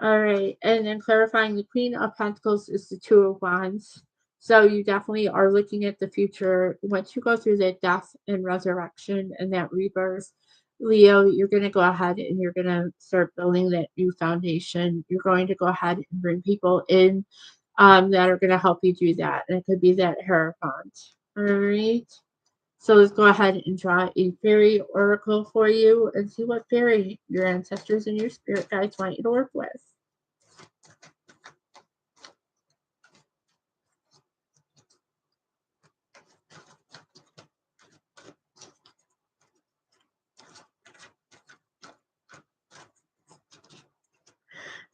All right, and then clarifying the Queen of Pentacles is the Two of Wands. So you definitely are looking at the future. Once you go through that death and resurrection and that rebirth, Leo, you're going to go ahead and you're going to start building that new foundation. You're going to go ahead and bring people in that are going to help you do that. And it could be that Hierophant. All right. So let's go ahead and draw a fairy oracle for you and see what fairy your ancestors and your spirit guides want you to work with.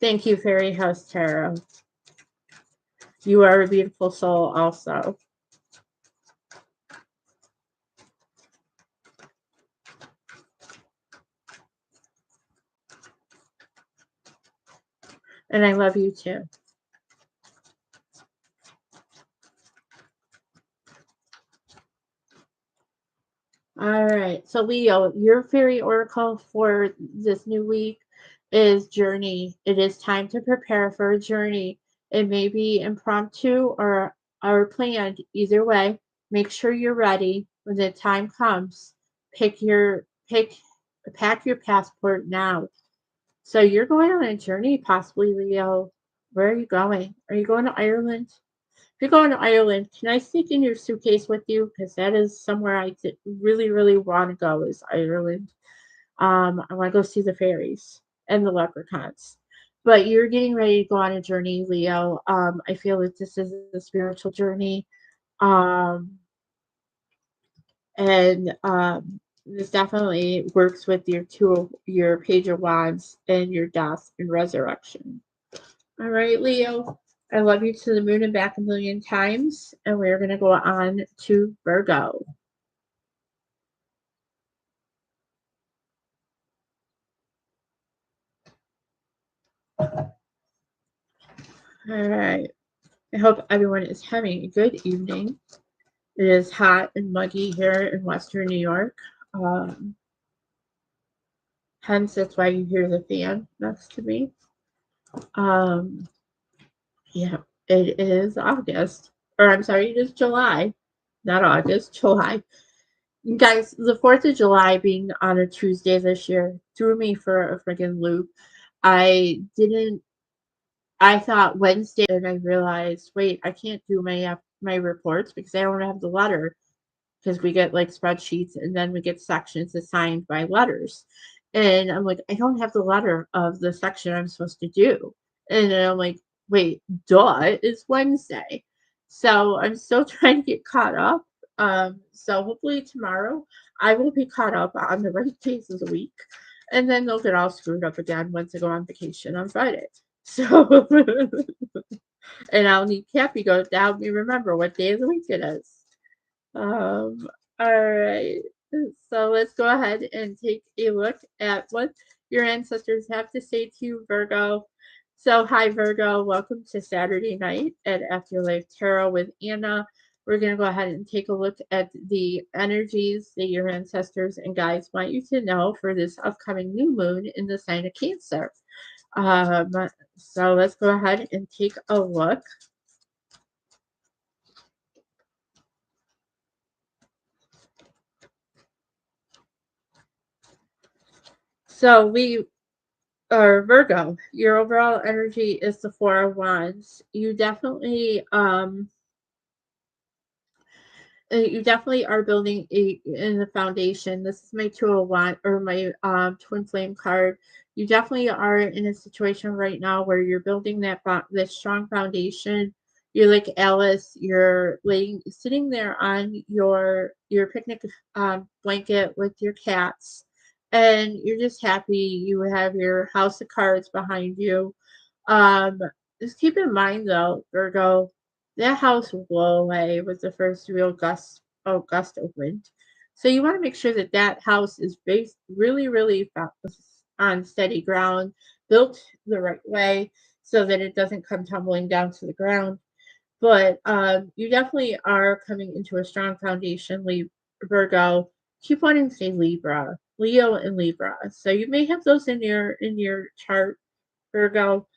Thank you, Fairy House Tarot. You are a beautiful soul also. And I love you too. All right. So, Leo, your fairy oracle for this new week is journey. It is time to prepare for a journey. It may be impromptu or planned. Either way, make sure you're ready when the time comes. Pick your pick pack your passport now. So you're going on a journey, possibly, Leo. Where are you going? Are you going to Ireland? If you're going to Ireland, can I sneak in your suitcase with you? Because that is somewhere really, really want to go is Ireland. I want to go see the fairies and the leprechauns. But you're getting ready to go on a journey, Leo. I feel that this is a spiritual journey. Um, and this definitely works with your page of wands and your death and resurrection. All right, Leo. I love you to the moon and back a million times. And we're going to go on to Virgo. All right. I hope everyone is having a good evening. It is hot and muggy here in Western New York. Um, Hence, that's why you hear the fan next to me. Um, yeah, it is August. Or I'm sorry, it is July. Not August, July. Guys, the 4th of July being on a Tuesday this year threw me for a friggin' loop. I didn't, I thought Wednesday, and I realized, wait, I can't do my reports because I don't have the letter. Because we get like spreadsheets and then we get sections assigned by letters. And I'm like, I don't have the letter of the section I'm supposed to do. And then I'm like, wait, duh, it's Wednesday. So I'm still trying to get caught up. So hopefully tomorrow I will be caught up on the right days of the week. And then they'll get all screwed up again once I go on vacation on Friday. So, and I'll need Cappy to help me remember what day of the week it is. All right. So let's go ahead and take a look at what your ancestors have to say to you, Virgo. So, hi, Virgo. Welcome to Saturday night at Afterlife Tarot with Anna. We're going to go ahead and take a look at the energies that your ancestors and guides want you to know for this upcoming new moon in the sign of Cancer. Um, so, let's go ahead and take a look. So, Virgo, your overall energy is the Four of Wands. You definitely are building in the foundation. This is my Two of Wands or my Twin Flame card. You definitely are in a situation right now where you're building that strong foundation. You're like Alice. You're sitting there on your picnic blanket with your cats, and you're just happy. You have your house of cards behind you. Um, just keep in mind though, Virgo, that house will blow away with the first real gust of wind. So you want to make sure that that house is based really, really on steady ground, built the right way, so that it doesn't come tumbling down to the ground. But you definitely are coming into a strong foundation, Virgo. Keep wanting to say Libra, Leo, and Libra. So you may have those in your chart, Virgo.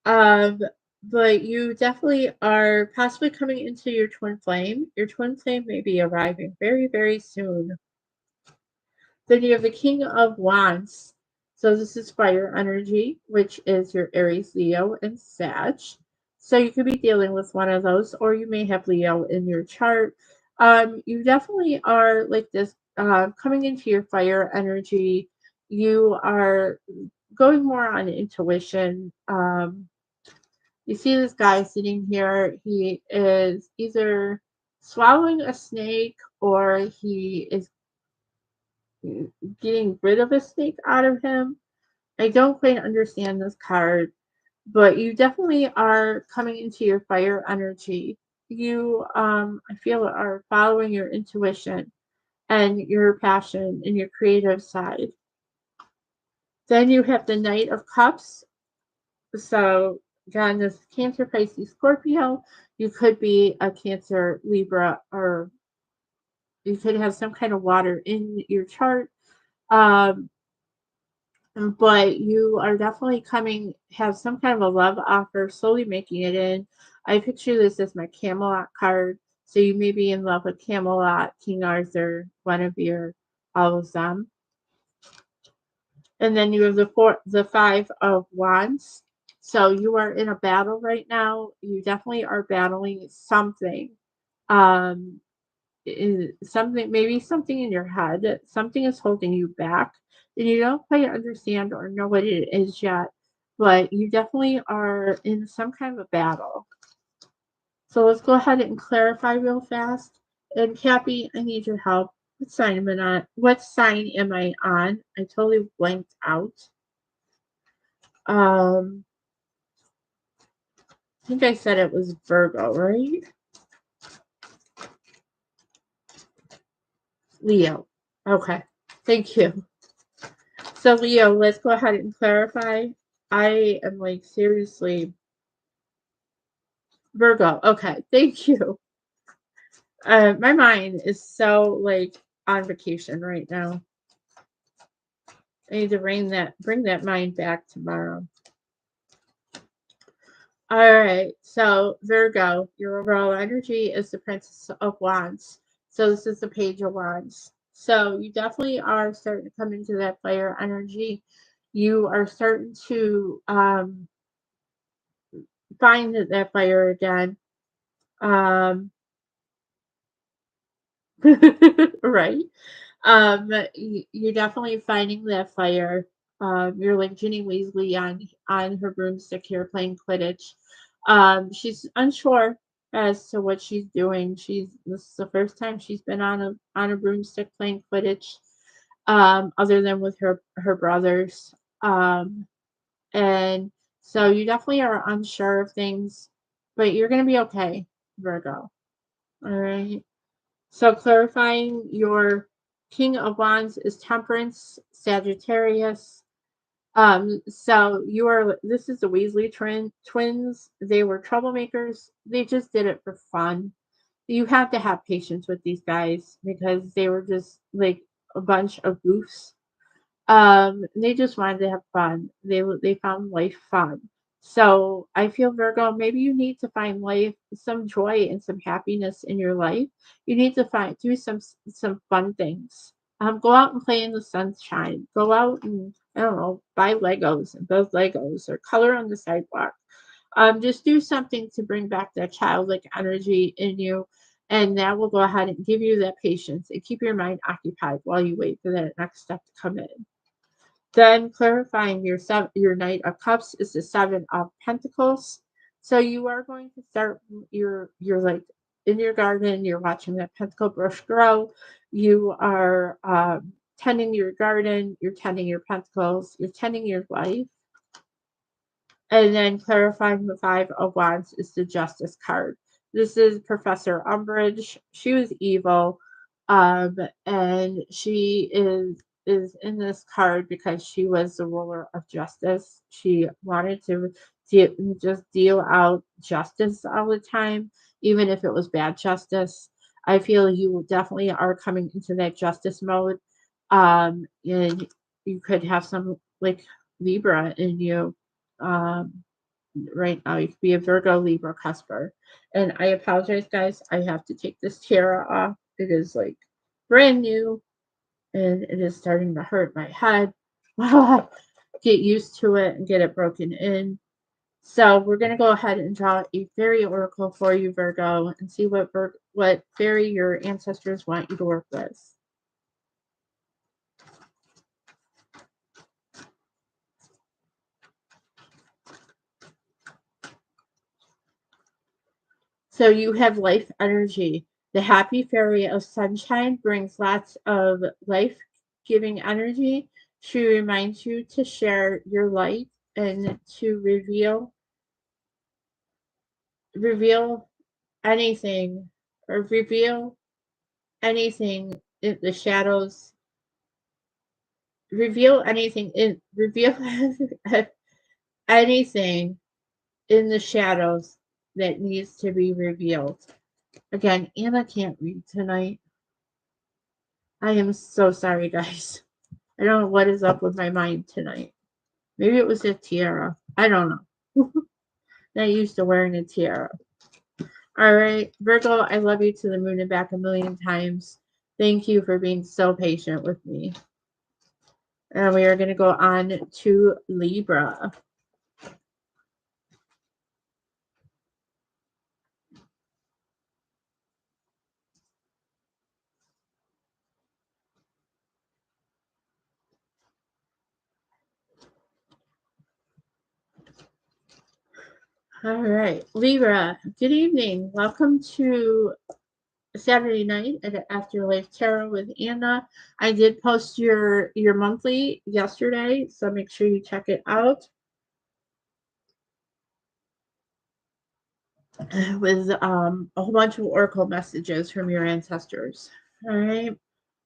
Um, but you definitely are possibly coming into your twin flame. Your twin flame may be arriving very, very soon. Then you have the King of Wands. So this is fire energy, which is your Aries, Leo, and Sag. So you could be dealing with one of those, or you may have Leo in your chart. You definitely are like this coming into your fire energy. You are going more on intuition. You see this guy sitting here. He is either swallowing a snake or he is getting rid of a snake out of him. I don't quite understand this card, but you definitely are coming into your fire energy. You, I feel, are following your intuition and your passion and your creative side. Then you have the Knight of Cups. So, again, this Cancer, Pisces, Scorpio. You could be a Cancer, Libra, or you could have some kind of water in your chart. Um, but you are definitely have some kind of a love offer, slowly making it in. I picture this as my Camelot card. So you may be in love with Camelot, King Arthur, Guinevere, all of them. And then you have the Five of Wands. So you are in a battle right now. You definitely are battling something. Um, maybe something in your head. Something is holding you back, and you don't quite understand or know what it is yet. But you definitely are in some kind of a battle. So let's go ahead and clarify real fast. And Cappy, I need your help. What sign am I on? What sign am I on? I totally blanked out. I think I said it was Virgo, right? Leo. Okay. Thank you. So Leo, let's go ahead and clarify. I am like seriously Virgo. Okay. Thank you. My mind is so like on vacation right now. I need to bring that mind back tomorrow. All right. So Virgo, your overall energy is the Princess of Wands. So this is the Page of Wands. So you definitely are starting to come into that fire energy. You are starting to find that fire again. Um, right. You're definitely finding that fire. You're like Ginny Weasley on her broomstick here playing Quidditch. She's unsure as to what she's doing. This is the first time she's been on a broomstick playing Quidditch, other than with her brothers. And so you definitely are unsure of things, but you're gonna be okay, Virgo. All right. So clarifying your King of Wands is Temperance, Sagittarius. So this is the Weasley twins. They were troublemakers. They just did it for fun. You have to have patience with these guys because they were just like a bunch of goofs. They just wanted to have fun. They found life fun. So I feel Virgo, maybe you need to find life, some joy and some happiness in your life. You need to do some fun things. Go out and play in the sunshine. Go out and I don't know, buy Legos and build Legos or color on the sidewalk. Just do something to bring back that childlike energy in you, and that will go ahead and give you that patience and keep your mind occupied while you wait for that next step to come in. Then clarifying your Knight of Cups is the Seven of Pentacles. So you are going to start you're like in your garden, you're watching that pentacle bush grow. You are tending your garden, you're tending your pentacles, you're tending your life. And then clarifying the Five of Wands is the Justice card. This is Professor Umbridge. She was evil, and she is in this card because she was the ruler of justice. She wanted to just deal out justice all the time, even if it was bad justice. I feel you definitely are coming into that justice mode, and you could have some like Libra in you um, right now. You could be a Virgo, Libra, Cusper. And I apologize, guys. I have to take this tiara off. It is like brand new and it is starting to hurt my head. Get used to it and get it broken in. So we're going to go ahead and draw a fairy oracle for you, Virgo, and see what fairy your ancestors want you to work with. So you have life energy. The happy fairy of sunshine brings lots of life giving energy. She reminds you to share your light and to reveal anything or reveal anything in the shadows. Reveal anything in the shadows that needs to be revealed. Again, Anna can't read tonight. I am so sorry, guys. I don't know what is up with my mind tonight. Maybe it was a tiara. I don't know. Not used to wearing a tiara. All right, Virgo, I love you to the moon and back a million times. Thank you for being so patient with me. And we are going to go on to Libra. All right, Libra, good evening. Welcome to Saturday night at Afterlife Tarot with Anna. I did post your monthly yesterday, so make sure you check it out. With a whole bunch of oracle messages from your ancestors. All right.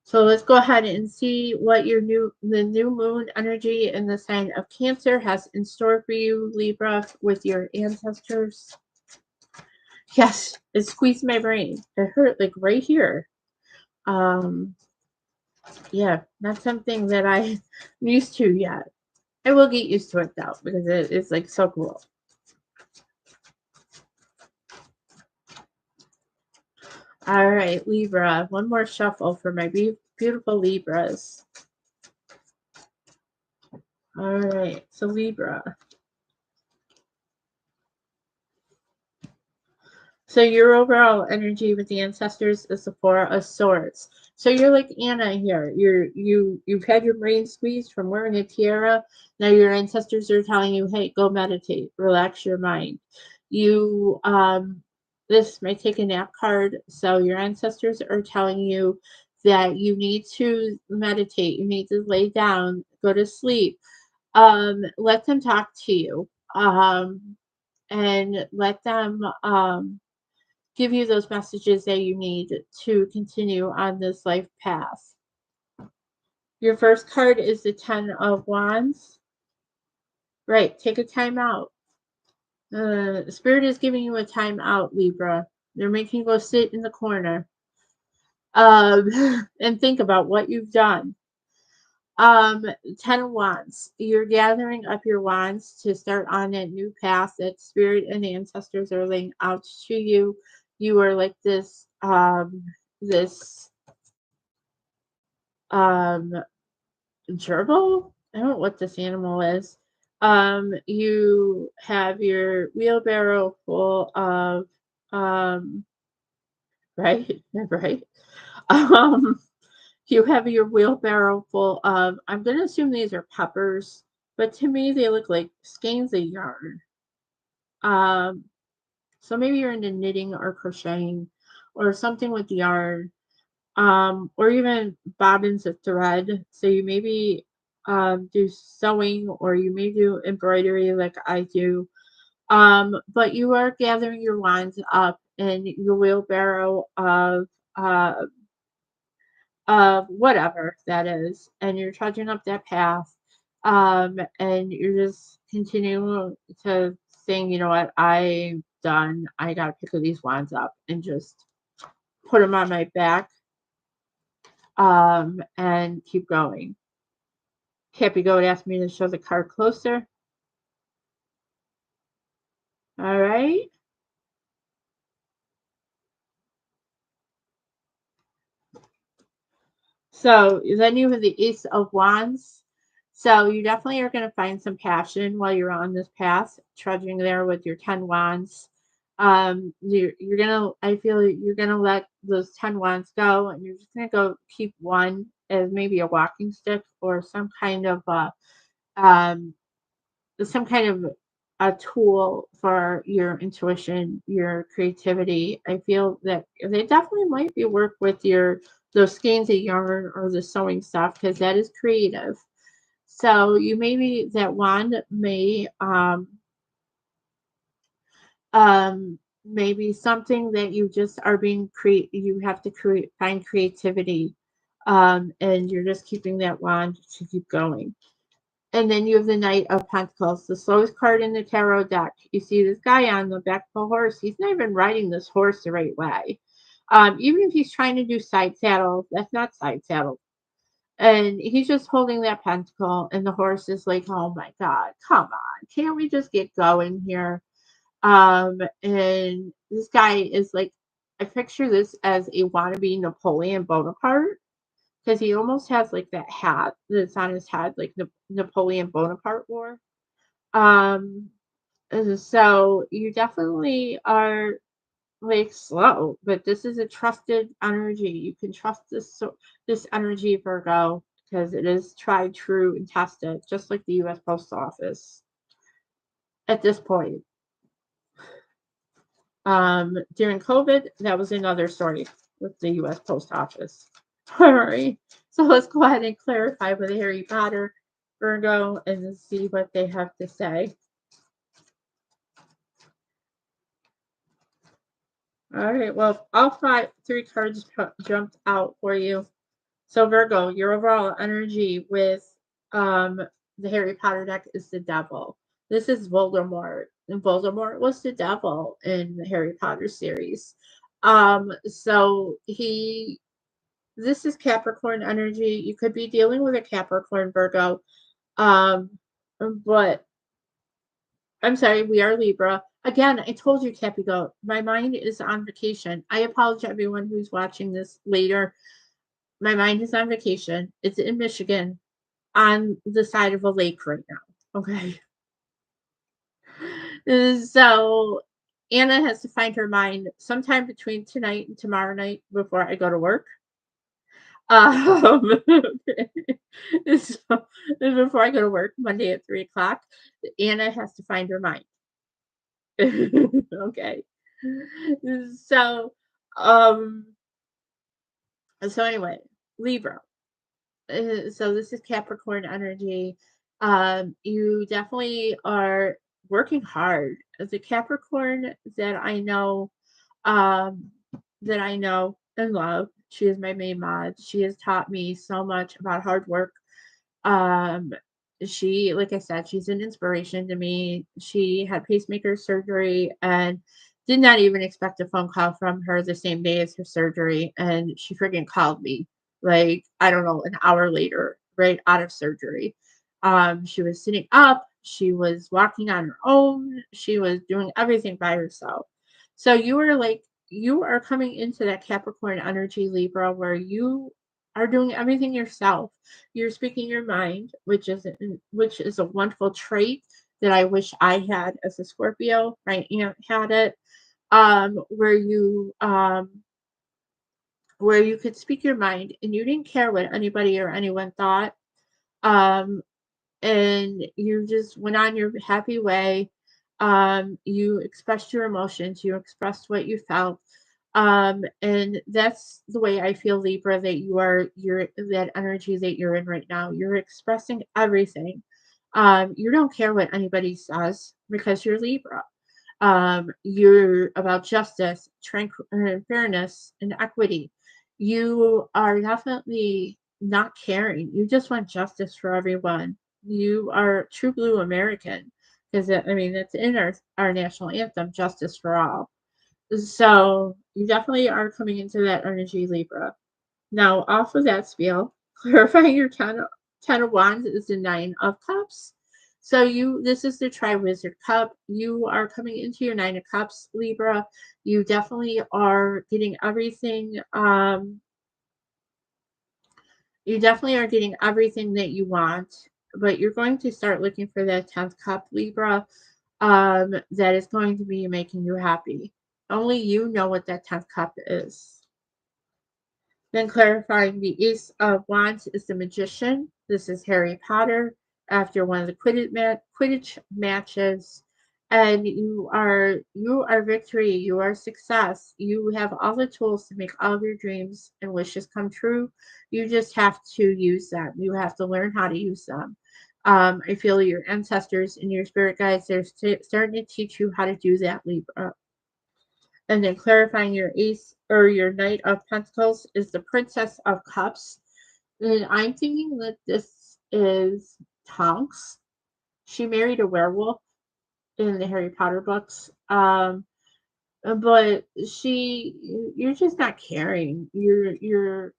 So let's go ahead and see what the new moon energy in the sign of Cancer has in store for you, Libra, with your ancestors. Yes, it squeezed my brain. It hurt like right here. Um, yeah, not something that I'm used to yet. I will get used to it though because it's like so cool. All right, Libra. One more shuffle for my beautiful Libras. All right, so Libra. So your overall energy with the ancestors is the Four of Swords. So you're like Anna here. You've had your brain squeezed from wearing a tiara. Now your ancestors are telling you, hey, go meditate, relax your mind. You this may take a nap card. So your ancestors are telling you that you need to meditate, you need to lay down, go to sleep. Let them talk to you. And let them give you those messages that you need to continue on this life path. Your first card is the Ten of Wands. Right. Take a time out. Spirit is giving you a time out, Libra. They're making you go sit in the corner, um, and think about what you've done. Um, 10 of Wands. You're gathering up your wands to start on that new path that spirit and ancestors are laying out to you. You are like this um gerbil. I don't know what this animal is. You have your wheelbarrow full of um right, right. Um you have your wheelbarrow full of, I'm gonna assume these are peppers, but to me they look like skeins of yarn. Um, so maybe you're into knitting or crocheting or something with yarn, or even bobbins of thread. So you maybe do sewing or you may do embroidery like I do. But you are gathering your wands up in your wheelbarrow uh of whatever that is, and you're trudging up that path, and you're just continuing to saying, you know what, I'm done. I gotta pick these wands up and just put them on my back, and keep going. Happy Goat asked me to show the card closer. All right. So then you have the Ace of Wands. So you definitely are going to find some passion while you're on this path, trudging there with your 10 wands. You're gonna, I feel like you're gonna let those 10 wands go, and you're just gonna go keep one as maybe a walking stick or um, some kind of a tool for your intuition, your creativity. I feel that they definitely might be work with your those skeins of yarn or the sewing stuff because that is creative. So you maybe that wand may maybe something that you just are being create you have to create find creativity, and you're just keeping that wand to keep going. And then you have the Knight of Pentacles, the slowest card in the tarot deck. You see this guy on the back of a horse. He's not even riding this horse the right way. Even if he's trying to do side saddle, that's not side saddle. And he's just holding that pentacle, and the horse is like, "Oh my God, come on, can't we just get going here?" And this guy is like, I picture this as a wannabe Napoleon Bonaparte because he almost has like that hat that's on his head, like Napoleon Bonaparte wore. Um, so you definitely are like slow, but this is a trusted energy. You can trust this energy, Virgo, because it is tried, true, and tested, just like the U.S. Post Office at this point. During COVID, that was another story with the U.S. Post Office. All right. So let's go ahead and clarify with Harry Potter, Virgo, and see what they have to say. All right. Well, three cards jumped out for you. So Virgo, your overall energy with um the Harry Potter deck is the devil. This is Voldemort. And Voldemort was the devil in the Harry Potter series. So he this is Capricorn energy. You could be dealing with a Capricorn Virgo. Um, but I'm sorry, we are Libra. Again, I told you, Cappy Goat, my mind is on vacation. I apologize to everyone who's watching this later. My mind is on vacation. It's in Michigan on the side of a lake right now. Okay. So Anna has to find her mind sometime between tonight and tomorrow night before I go to work. So, before I go to work Monday at 3 o'clock, Anna has to find her mind. Okay. So, um, so anyway, Libra. So this is Capricorn energy. You definitely are working hard. As a Capricorn um, that I know and love, she is my main mod. She has taught me so much about hard work. Um, she, like I said, she's an inspiration to me. She had pacemaker surgery and did not even expect a phone call from her the same day as her surgery. And she freaking called me, like, I don't know, an hour later, right out of surgery. She was sitting up, she was walking on her own, she was doing everything by herself. So you are coming into that Capricorn energy, Libra, where you are doing everything yourself. You're speaking your mind, which is a wonderful trait that I wish I had as a Scorpio. My aunt had it, where you could speak your mind and you didn't care what anybody or anyone thought. Um, and you just went on your happy way. You expressed your emotions, you expressed what you felt. And that's the way I feel, Libra, that you're that energy that you're in right now. You're expressing everything. You don't care what anybody says because you're Libra. You're about justice, fairness, and equity. You are definitely not caring. You just want justice for everyone. You are true blue American because I mean that's in our national anthem, justice for all. So you definitely are coming into that energy, Libra. Now, off of that spiel, clarifying your ten of wands is the nine of cups. So this is the Tri-Wizard Cup. You are coming into your nine of cups, Libra. You definitely are getting everything. You definitely are getting everything that you want, but you're going to start looking for that 10th cup, Libra, that is going to be making you happy. Only you know what that 10th cup is. Then clarifying the Ace of Wands is the Magician. This is Harry Potter after one of the Quidditch matches. And you are victory, you are success. You have all the tools to make all of your dreams and wishes come true. You just have to use them. You have to learn how to use them. I feel your ancestors and your spirit guides, they're starting to teach you how to do that, Libra. And then clarifying your ace or your knight of pentacles is the princess of cups. And I'm thinking that this is Tonks. She married a werewolf in the Harry Potter books. But you're just not caring. You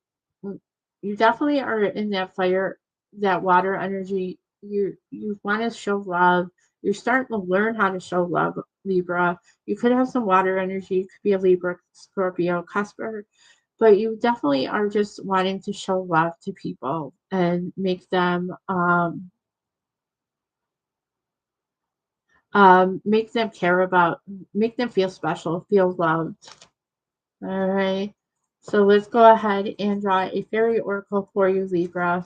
definitely are in that fire, that water energy. You want to show love. You're starting to learn how to show love, Libra. You could have some water energy. You could be a Libra, Scorpio, Cusper, but you definitely are just wanting to show love to people and make them care about, make them feel special, feel loved. All right. So let's go ahead and draw a fairy oracle for you, Libra.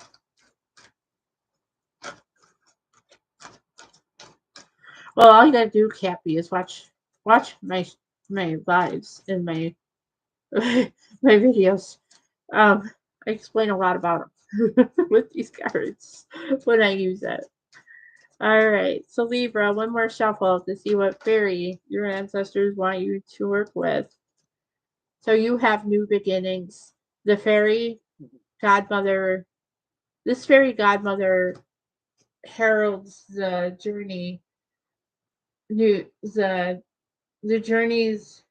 Well, all you gotta do, Cappy, is watch my lives and my my videos. I explain a lot about them with these cards when I use it. All right, so Libra, one more shuffle to see what fairy your ancestors want you to work with. So you have new beginnings. The fairy godmother, this fairy godmother heralds the journey, new the journeys.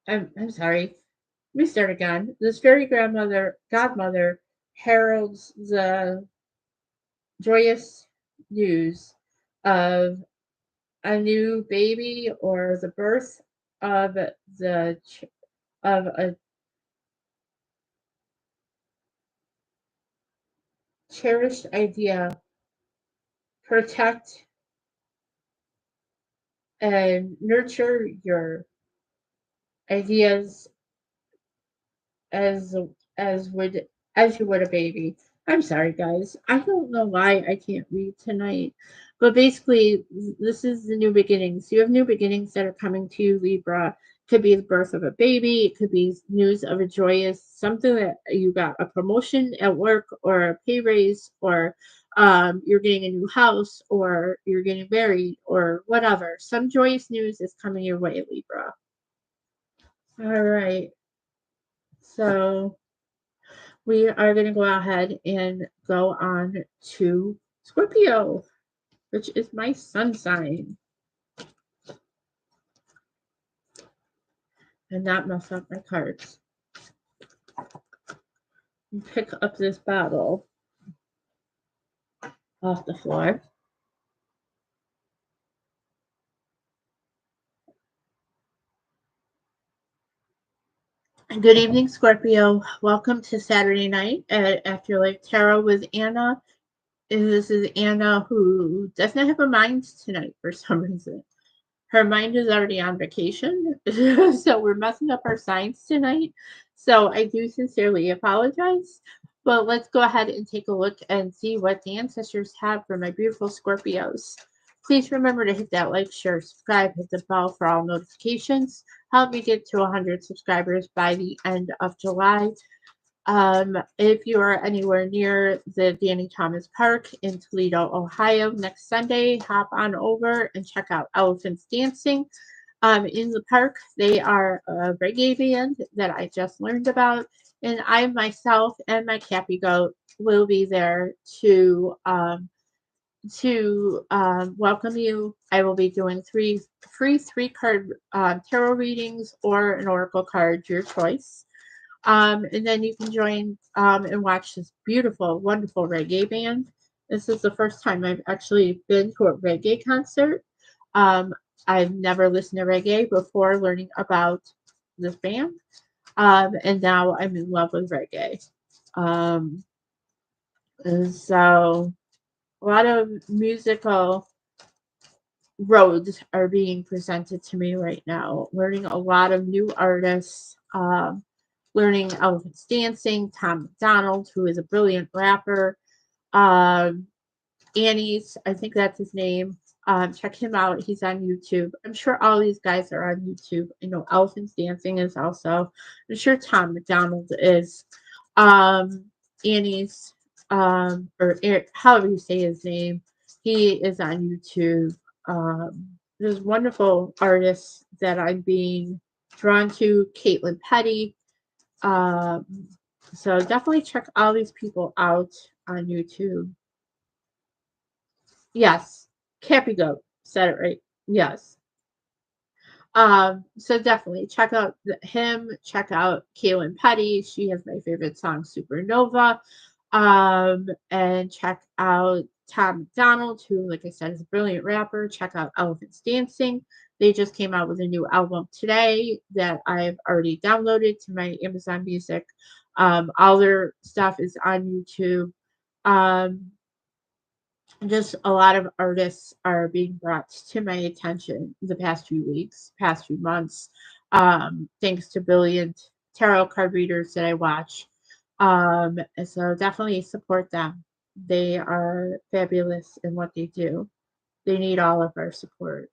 I'm sorry. Let me start again. This fairy godmother heralds the joyous news of a new baby or the birth of of a cherished idea. Protect and nurture your ideas as as would as you would a baby. I'm sorry, guys. I don't know why I can't read tonight, but basically, this is the new beginnings. You have new beginnings that are coming to you, Libra. Could be the birth of a baby. It could be news of a joyous something that you got a promotion at work or a pay raise or you're getting a new house or you're getting married or whatever. Some joyous news is coming your way, Libra. All right. So we are going to go ahead and go on to Scorpio, which is my sun sign. And not mess up my cards. And pick up this bottle off the floor. Good evening, Scorpio. Welcome to Saturday night at Afterlife Tarot with Anna. And this is Anna, who does not have a mind tonight for some reason. Her mind is already on vacation, so we're messing up our signs tonight. So I do sincerely apologize. But let's go ahead and take a look and see what the ancestors have for my beautiful Scorpios. Please remember to hit that like, share, subscribe, hit the bell for all notifications. Help me get to 100 subscribers by the end of July. If you are anywhere near the Danny Thomas Park in Toledo, Ohio, next Sunday, hop on over and check out Elephants Dancing. In the park, they are a reggae band that I just learned about, and I myself and my Cappy Goat will be there to welcome you. I will be doing three free 3 card tarot readings or an oracle card, your choice. And then you can join and watch this beautiful, wonderful reggae band. This is the first time I've actually been to a reggae concert. Um, I've never listened to reggae before learning about this band. And now I'm in love with reggae. Um, and so a lot of musical roads are being presented to me right now. Learning a lot of new artists. Learning Elephants Dancing, Tom McDonald, who is a brilliant rapper. Um, Annie's, I think that's his name. Check him out. He's on YouTube. I'm sure all these guys are on YouTube. I know Elephants Dancing is also. I'm sure Tom McDonald is. Um, Annie's, or however you say his name, he is on YouTube. There's wonderful artists that I'm being drawn to. Caitlin Petty, um, so definitely check all these people out on YouTube. Yes, Cappy Goat said it right. Yes. So definitely check out him. Check out Kaylin Petty. She has my favorite song, Supernova. And check out Tom McDonald, who, like I said, is a brilliant rapper. Check out Elephants Dancing. They just came out with a new album today that I've already downloaded to my Amazon Music. All their stuff is on YouTube. Um, just a lot of artists are being brought to my attention the past few weeks, past few months, thanks to brilliant tarot card readers that I watch. And so definitely support them. They are fabulous in what they do. They need all of our support.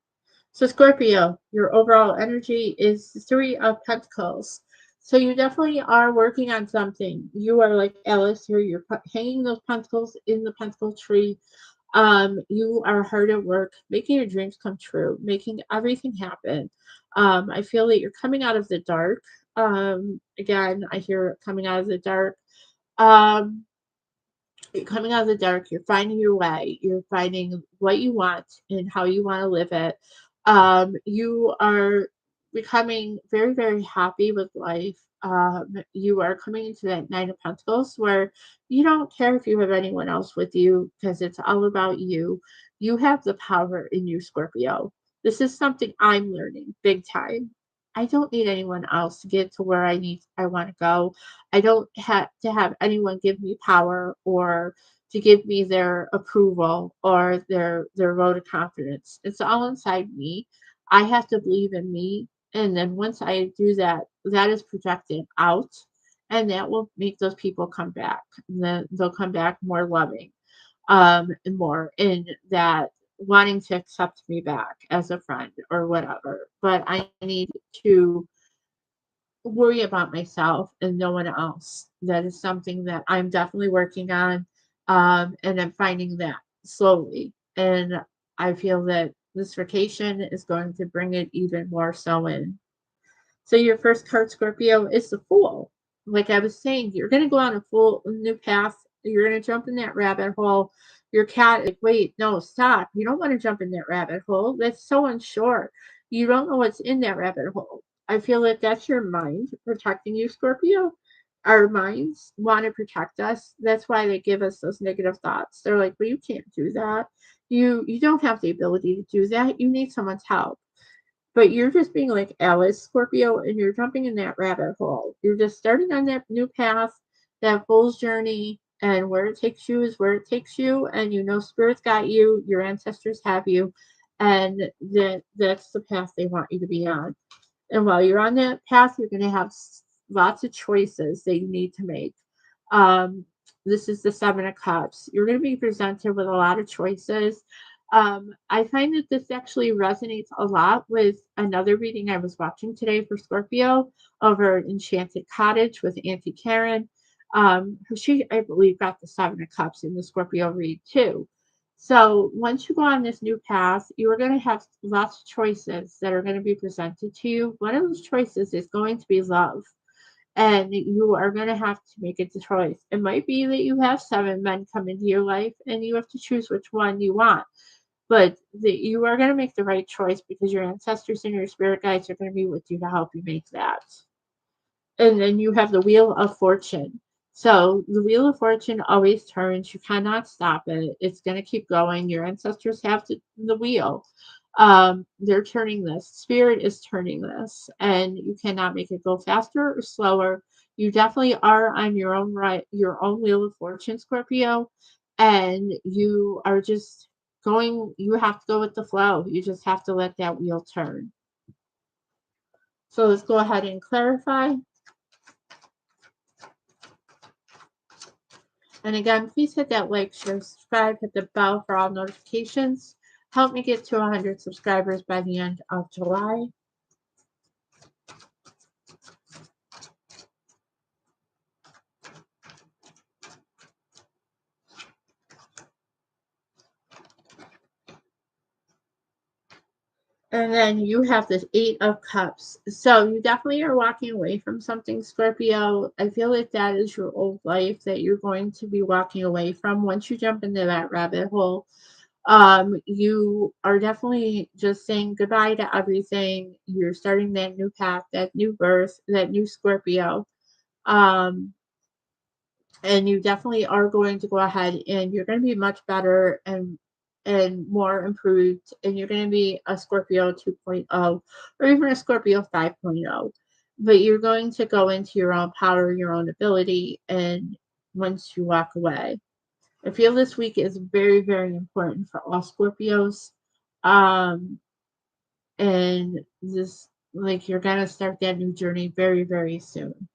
So, Scorpio, your overall energy is the 3 of Pentacles. So, you definitely are working on something. You are like Alice here. You're hanging those pentacles in the pentacle tree. You are hard at work, making your dreams come true, making everything happen. I feel that you're coming out of the dark. Again, I hear coming out of the dark. Um, you're coming out of the dark, you're finding your way, you're finding what you want and how you want to live it. You are becoming very, very happy with life. You are coming into that 9 of Pentacles where you don't care if you have anyone else with you because it's all about you. You have the power in you, Scorpio. This is something I'm learning big time. I don't need anyone else to get to where I want to go. I don't have to have anyone give me power or to give me their approval or their vote of confidence. It's all inside me. I have to believe in me, and then once I do that, that is projected out, and that will make those people come back. And then they'll come back more loving, and more in that wanting to accept me back as a friend or whatever. But I need to worry about myself and no one else. That is something that I'm definitely working on. And I'm finding that slowly. And I feel that this vacation is going to bring it even more so in. So your first card, Scorpio, is the Fool. Like I was saying, you're going to go on a full new path. You're going to jump in that rabbit hole. Your cat, like, wait, no, stop. You don't want to jump in that rabbit hole. That's so unsure. You don't know what's in that rabbit hole. I feel like that's your mind protecting you, Scorpio. Our minds want to protect us. That's why they give us those negative thoughts. They're like, well, you can't do that. You don't have the ability to do that. You need someone's help. But you're just being like Alice, Scorpio, and you're jumping in that rabbit hole. You're just starting on that new path, that fool's journey, and where it takes you is where it takes you. And you know, Spirit's got you, your ancestors have you, and that's the path they want you to be on. And while you're on that path, you're going to have lots of choices that you need to make. Um, this is the Seven of Cups. You're going to be presented with a lot of choices. I find that this actually resonates a lot with another reading I was watching today for Scorpio over at Enchanted Cottage with Auntie Karen. She, I believe, got the Seven of Cups in the Scorpio read too. So once you go on this new path, you are going to have lots of choices that are going to be presented to you. One of those choices is going to be love. And you are going to have to make a choice. It might be that you have seven men come into your life and you have to choose which one you want. But that you are going to make the right choice because your ancestors and your spirit guides are going to be with you to help you make that. And then you have the Wheel of Fortune. So the Wheel of Fortune always turns. You cannot stop it. It's going to keep going. Your ancestors have the wheel. They're turning this. Spirit is turning this, and you cannot make it go faster or slower. You definitely are on your own right, your own Wheel of Fortune, Scorpio, and you are just going. You have to go with the flow. You just have to let that wheel turn. So let's go ahead and clarify. And again, please hit that like, share, subscribe, hit the bell for all notifications. Help me get to 100 subscribers by the end of July. And then you have this Eight of Cups. So you definitely are walking away from something, Scorpio. I feel like that is your old life that you're going to be walking away from once you jump into that rabbit hole. You are definitely just saying goodbye to everything. You're starting that new path, that new birth, that new Scorpio. Um, and you definitely are going to go ahead and you're going to be much better and more improved, and you're going to be a Scorpio 2.0 or even a Scorpio 5.0, but you're going to go into your own power, your own ability, and once you walk away. I feel this week is very, very important for all Scorpios. Um, and this, like, you're going to start that new journey very, very soon.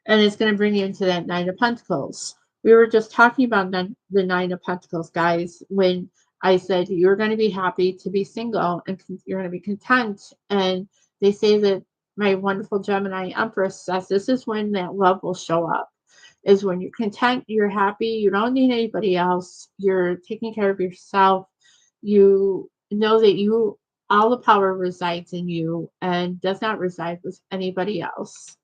And it's going to bring you into that Nine of Pentacles. We were just talking about the Nine of Pentacles, guys, when I said you're going to be happy to be single and you're going to be content. And they say that my wonderful Gemini Empress says this is when that love will show up. Is when you're content, you're happy, you don't need anybody else, you're taking care of yourself, you know that you all the power resides in you and does not reside with anybody else.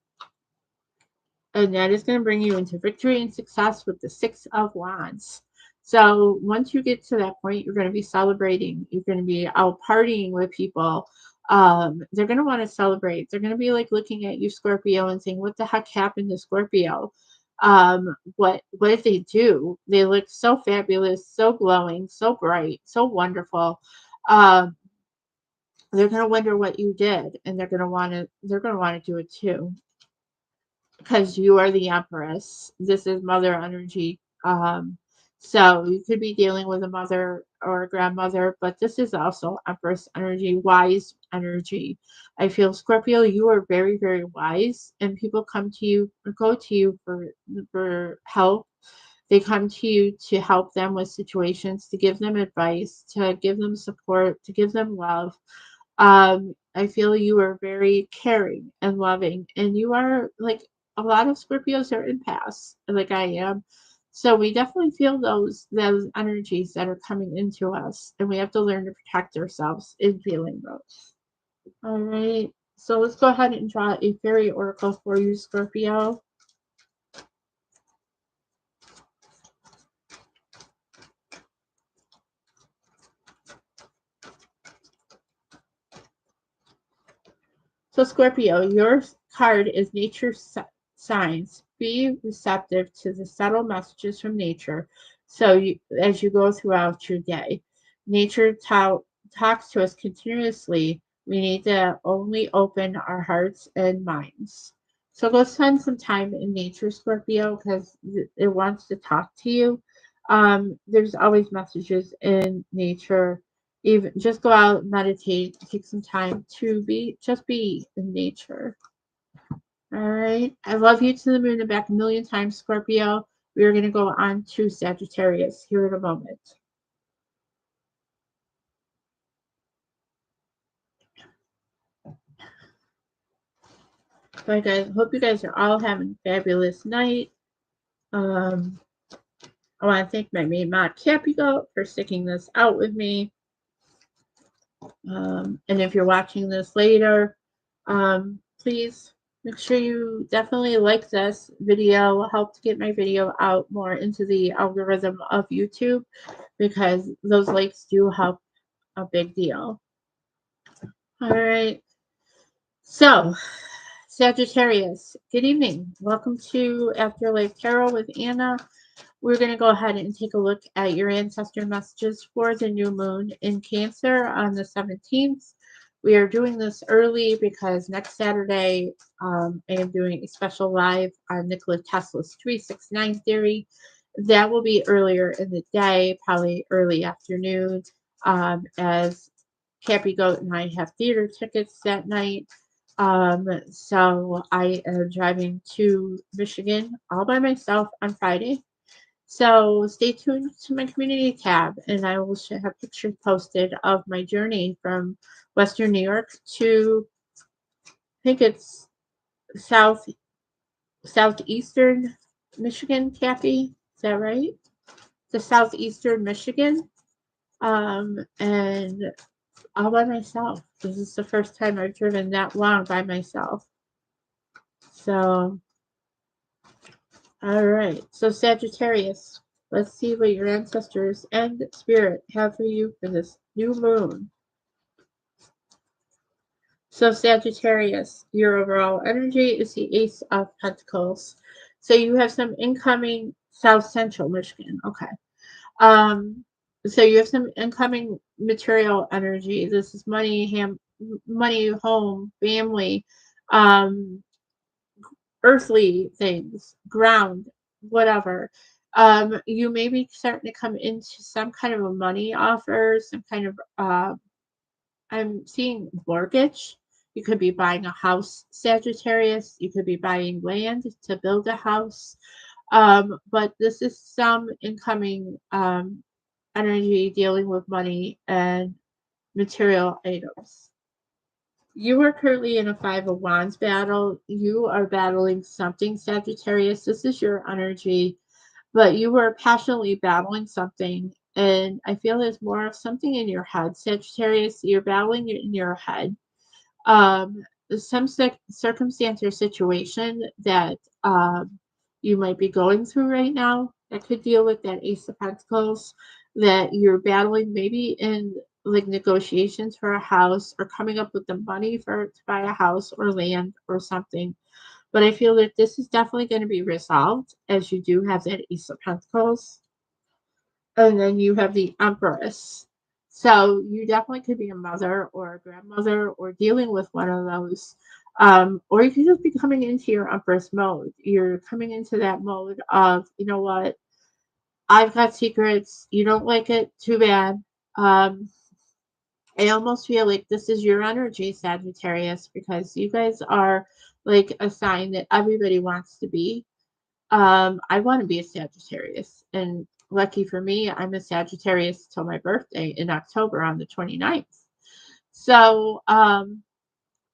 And that is going to bring you into victory and success with the Six of Wands. So once you get to that point, you're going to be celebrating. You're going to be out partying with people. They're going to want to celebrate. They're going to be like looking at you, Scorpio, and saying, "What the heck happened to Scorpio? What did they do? They look so fabulous, so glowing, so bright, so wonderful." Um, they're going to wonder what you did, and they're going to want to do it too because you are the Empress. This is mother energy. So you could be dealing with a mother or a grandmother, but this is also Empress energy, wise energy. I feel Scorpio, you are very, very wise, and people come to you or go to you for help. They come to you to help them with situations, to give them advice, to give them support, to give them love. I feel you are very caring and loving, and you are like a lot of Scorpios are empaths, like I am. So we definitely feel those energies that are coming into us, and we have to learn to protect ourselves in feeling those. All right. So let's go ahead and draw a fairy oracle for you, Scorpio. So, Scorpio, your card is nature signs. Be receptive to the subtle messages from nature. So, as you go throughout your day, nature talks to us continuously. We need to only open our hearts and minds. So, go spend some time in nature, Scorpio, because it wants to talk to you. There's always messages in nature. Even just go out, meditate, take some time to be in nature. All right. I love you to the moon and back a million times, Scorpio. We are going to go on to Sagittarius here in a moment. Bye, guys. Hope you guys are all having a fabulous night. Um, I want to thank my main mod, Cappy Goat, for sticking this out with me. And if you're watching this later, please make sure you definitely like this video. Help to get my video out more into the algorithm of YouTube because those likes do help a big deal. All right. So, Sagittarius, good evening. Welcome to Afterlife Tarot with Anna. We're going to go ahead and take a look at your ancestor messages for the new moon in Cancer on the 17th. We are doing this early because next Saturday I am doing a special live on Nikola Tesla's 369 theory. That will be earlier in the day, probably early afternoon, as Cappy Goat and I have theater tickets that night. So I am driving to Michigan all by myself on Friday. So stay tuned to my community tab, and I will have pictures posted of my journey from Western New York to, I think it's south southeastern Michigan, Kathy. Is that right? The southeastern Michigan, and all by myself. This is the first time I've driven that long by myself. So, all right. So Sagittarius. Let's see what your ancestors and spirit have for you for this new moon. So Sagittarius, your overall energy is the Ace of Pentacles. So you have some incoming South Central Michigan. Okay. Um, so you have some incoming material energy. This is money, home, family, um, earthly things, ground, whatever. You may be starting to come into some kind of a money offer, some kind of I'm seeing mortgage. You could be buying a house, Sagittarius. You could be buying land to build a house. But this is some incoming energy dealing with money and material items. You are currently in a Five of Wands battle. You are battling something, Sagittarius. This is your energy, but you were passionately battling something. And I feel there's more of something in your head, Sagittarius. You're battling it in your head. Um, some circumstance or situation that you might be going through right now that could deal with that Ace of Pentacles that you're battling, maybe in like negotiations for a house or coming up with the money for to buy a house or land or something. But I feel that this is definitely going to be resolved as you do have that Ace of Pentacles. And then you have the Empress. So you definitely could be a mother or a grandmother or dealing with one of those. Or you could just be coming into your Empress mode. You're coming into that mode of, you know what, I've got secrets. You don't like it, too bad. Um, I almost feel like this is your energy, Sagittarius, because you guys are like a sign that everybody wants to be. I want to be a Sagittarius. And lucky for me, I'm a Sagittarius till my birthday in October on the 29th. So,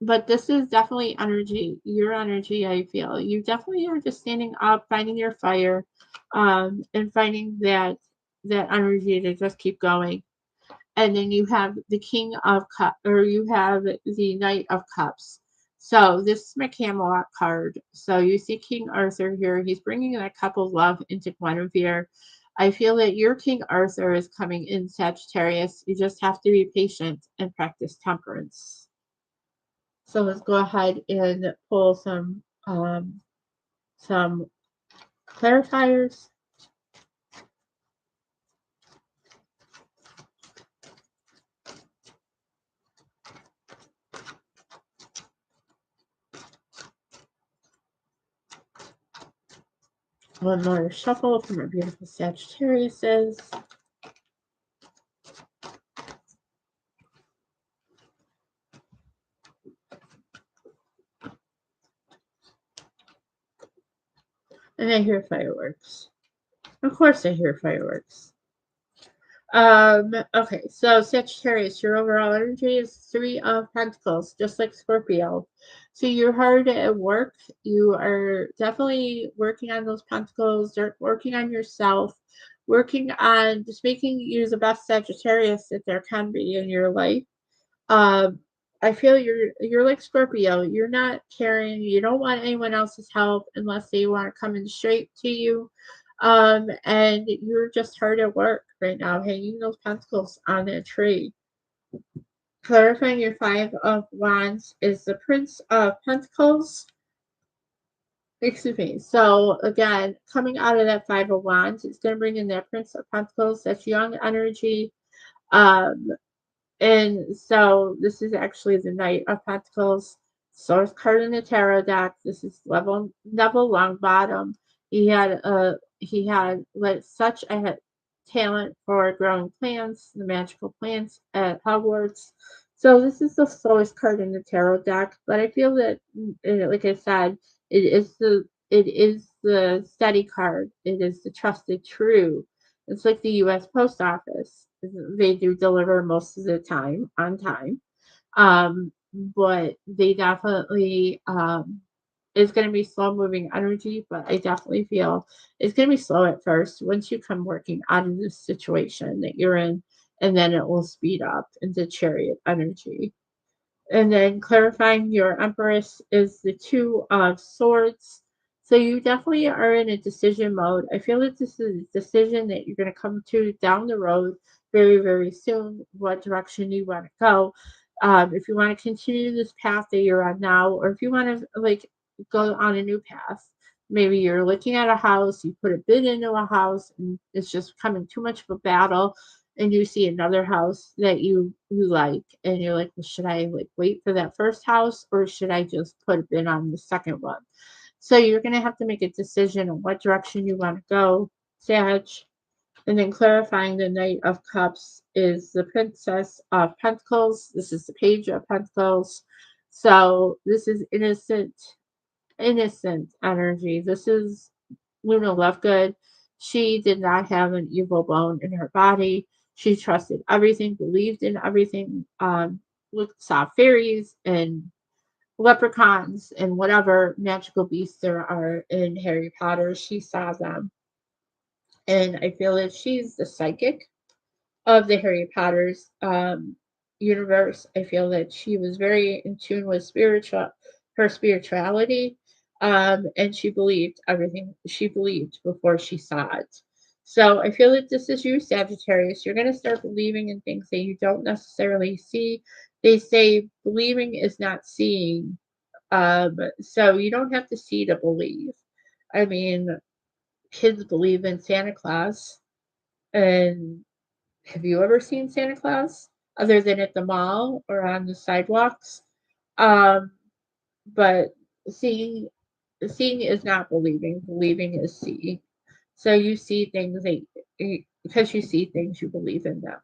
but this is definitely energy, your energy, I feel. You definitely are just standing up, finding your fire, and finding that energy to just keep going. And then you have the King of Cups, or you have the Knight of Cups. So this is my Camelot card. So you see King Arthur here. He's bringing that cup of love into Guinevere. I feel that your King Arthur is coming in, Sagittarius. You just have to be patient and practice temperance. So let's go ahead and pull some clarifiers. One more shuffle from our beautiful Sagittariuses. And I hear fireworks. Of course I hear fireworks. Okay, so Sagittarius, your overall energy is Three of Pentacles, just like Scorpio. So you're hard at work. You are definitely working on those pentacles, working on yourself, working on just making you the best Sagittarius that there can be in your life. Um, I feel you're like Scorpio. You're not caring. You don't want anyone else's help unless they want to come in straight to you. And you're just hard at work right now, hanging those pentacles on that tree. Clarifying your Five of Wands is the Prince of Pentacles. Excuse me. So again, coming out of that Five of Wands, it's going to bring in that Prince of Pentacles. That's young energy. Um, And so this is actually the Knight of Pentacles, source card in the tarot deck. This is Neville Longbottom. He had like such a talent for growing plants, the magical plants at Hogwarts. So this is the slowest card in the tarot deck, but I feel that, like I said, it is the steady card. It is the trusted true. It's like the U.S. Post Office. They do deliver most of the time on time, but they definitely it's going to be slow moving energy. But I definitely feel it's going to be slow at first. Once you come working out of this situation that you're in, and then it will speed up into chariot energy. And then clarifying your Empress is the Two of Swords. So you definitely are in a decision mode. I feel that this is a decision that you're going to come to down the road very, very soon, what direction you want to go. If you want to continue this path that you're on now, or if you want to like go on a new path, maybe you're looking at a house, you put a bid into a house, and it's just becoming too much of a battle, and you see another house that you like, and you're like, well, should I like wait for that first house, or should I just put a bid on the second one? So you're going to have to make a decision on what direction you want to go, Sag. And then clarifying the Knight of Cups is the Princess of Pentacles. This is the Page of Pentacles. So this is innocent energy. This is Luna Lovegood. She did not have an evil bone in her body. She trusted everything, believed in everything, saw fairies and leprechauns and whatever magical beasts there are in Harry Potter. She saw them. And I feel that she's the psychic of the Harry Potter's universe. I feel that she was very in tune with her spirituality, and she believed everything she believed before she saw it. So I feel that this is you, Sagittarius. You're going to start believing in things that you don't necessarily see. They say believing is not seeing. So you don't have to see to believe. I mean, kids believe in Santa Claus, and have you ever seen Santa Claus other than at the mall or on the sidewalks? Um, but seeing seeing is not believing. Believing is seeing. So you see things because you see things, you believe in them.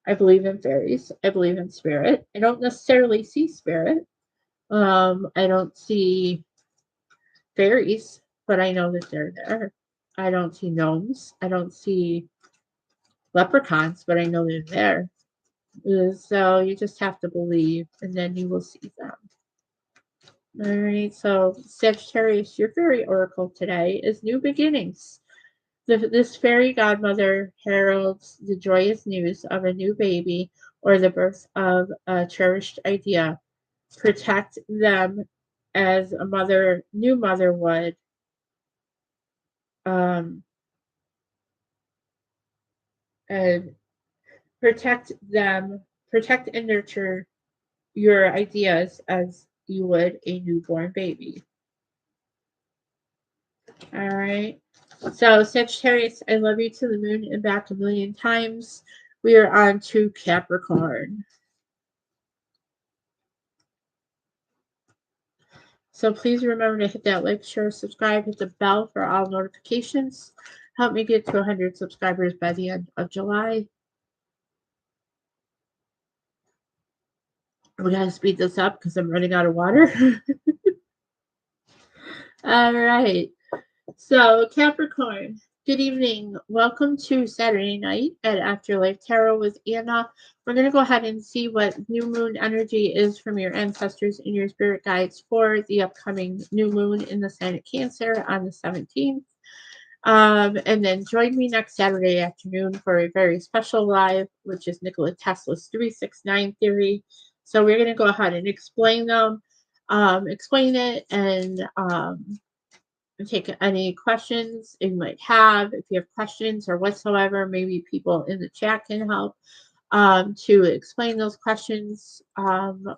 I believe in fairies. I believe in spirit. I don't necessarily see spirit. I don't see fairies, but I know that they're there. I don't see gnomes. I don't see leprechauns, but I know they're there. So you just have to believe, and then you will see them. All right. So Sagittarius, your fairy oracle today is new beginnings. This fairy godmother heralds the joyous news of a new baby or the birth of a cherished idea. Protect them as a new mother would. Um, and protect them, protect and nurture your ideas as you would a newborn baby. All right. So, Sagittarius, I love you to the moon and back a million times. We are on to Capricorn. So please remember to hit that like, share, subscribe, hit the bell for all notifications. Help me get to 100 subscribers by the end of July. We gotta speed this up because I'm running out of water. All right. So, Capricorn, good evening. Welcome to Saturday night at Afterlife Tarot with Anna. We're going to go ahead and see what new moon energy is from your ancestors and your spirit guides for the upcoming new moon in the sign of Cancer on the 17th. And then join me next Saturday afternoon for a very special live, which is Nikola Tesla's 369 theory. So we're going to go ahead and explain them, explain it, and take any questions you might have. If you have questions or whatsoever, maybe people in the chat can help to explain those questions,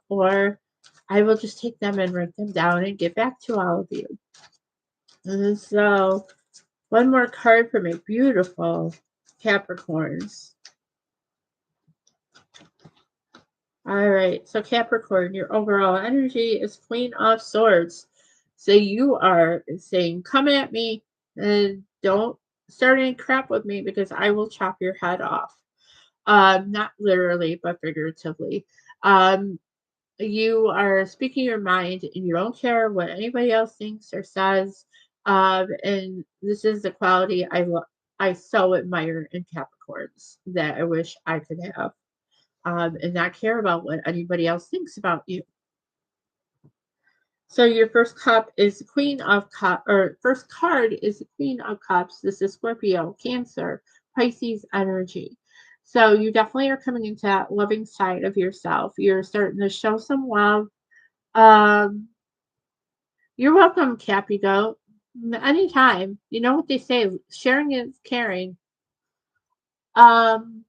or I will just take them and write them down and get back to all of you. And so, one more card for my beautiful Capricorns. All right, so Capricorn, your overall energy is Queen of Swords. So you are saying, come at me and don't start any crap with me because I will chop your head off. Not literally, but figuratively. You are speaking your mind and you don't care what anybody else thinks or says. And this is the quality I so admire in Capricorns that I wish I could have. And not care about what anybody else thinks about you. So your first cup is the Queen of Cups, or first card is the Queen of Cups. This is Scorpio, Cancer, Pisces energy. So you definitely are coming into that loving side of yourself. You're starting to show some love. Um, you're welcome, Cappy Goat. Anytime. You know what they say, sharing is caring. Um,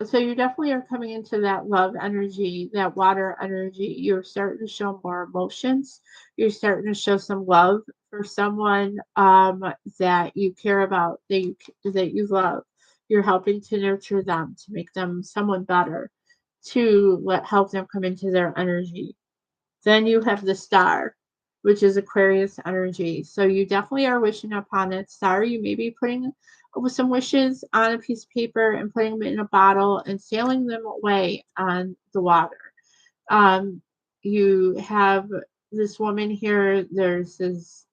so you definitely are coming into that love energy, that water energy. You're starting to show more emotions. You're starting to show some love for someone that you care about, that you love. You're helping to nurture them, to make them someone better, to help them come into their energy. Then you have the star, which is Aquarius energy. So you definitely are wishing upon that star. You may be putting some wishes on a piece of paper and putting them in a bottle and sailing them away on the water. You have this woman here. There's this,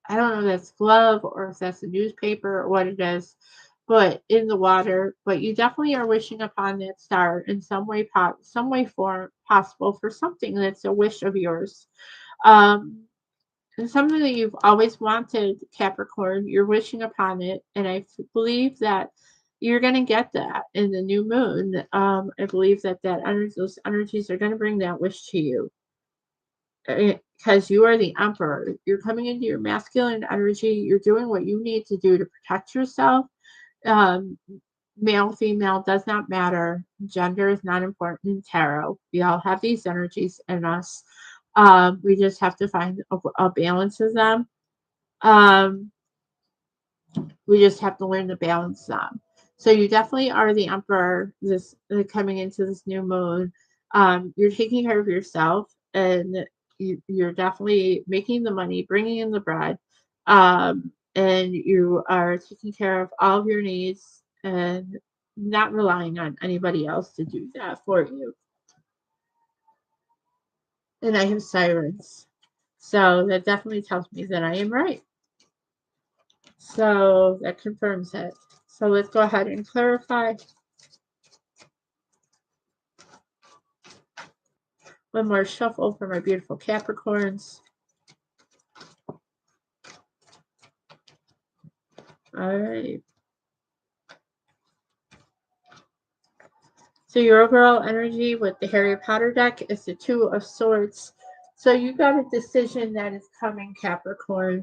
I don't know if that's glove or if that's a newspaper or what it is, but in the water. But you definitely are wishing upon that star in some way, some way form possible for something that's a wish of yours. Um, and something that you've always wanted, Capricorn, you're wishing upon it, and I believe that you're going to get that in the new moon. I believe that those energies are going to bring that wish to you because you are the emperor. You're coming into your masculine energy. You're doing what you need to do to protect yourself. Um, Male, female does not matter. Gender is not important in tarot. We all have these energies in us. We just have to find a balance of them. Um, we just have to learn to balance them. So you definitely are the emperor. This coming into this new moon. You're taking care of yourself, and you're definitely making the money, bringing in the bread, and you are taking care of all of your needs and not relying on anybody else to do that for you. And I have sirens. So that definitely tells me that I am right. So that confirms it. So let's go ahead and clarify. One more shuffle for my beautiful Capricorns. All right. So your overall energy with the Harry Potter deck is the Two of Swords. So you got a decision that is coming, Capricorn.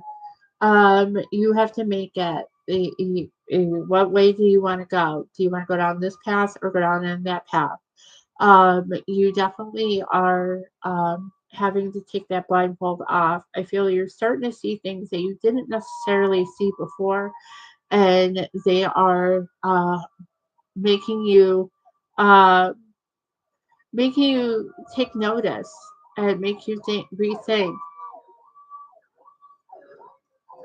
You have to make it. What way do you want to go? Do you want to go down this path or go down in that path? You definitely are having to take that blindfold off. I feel you're starting to see things that you didn't necessarily see before, and they are making you uh, making you take notice and make you think, rethink.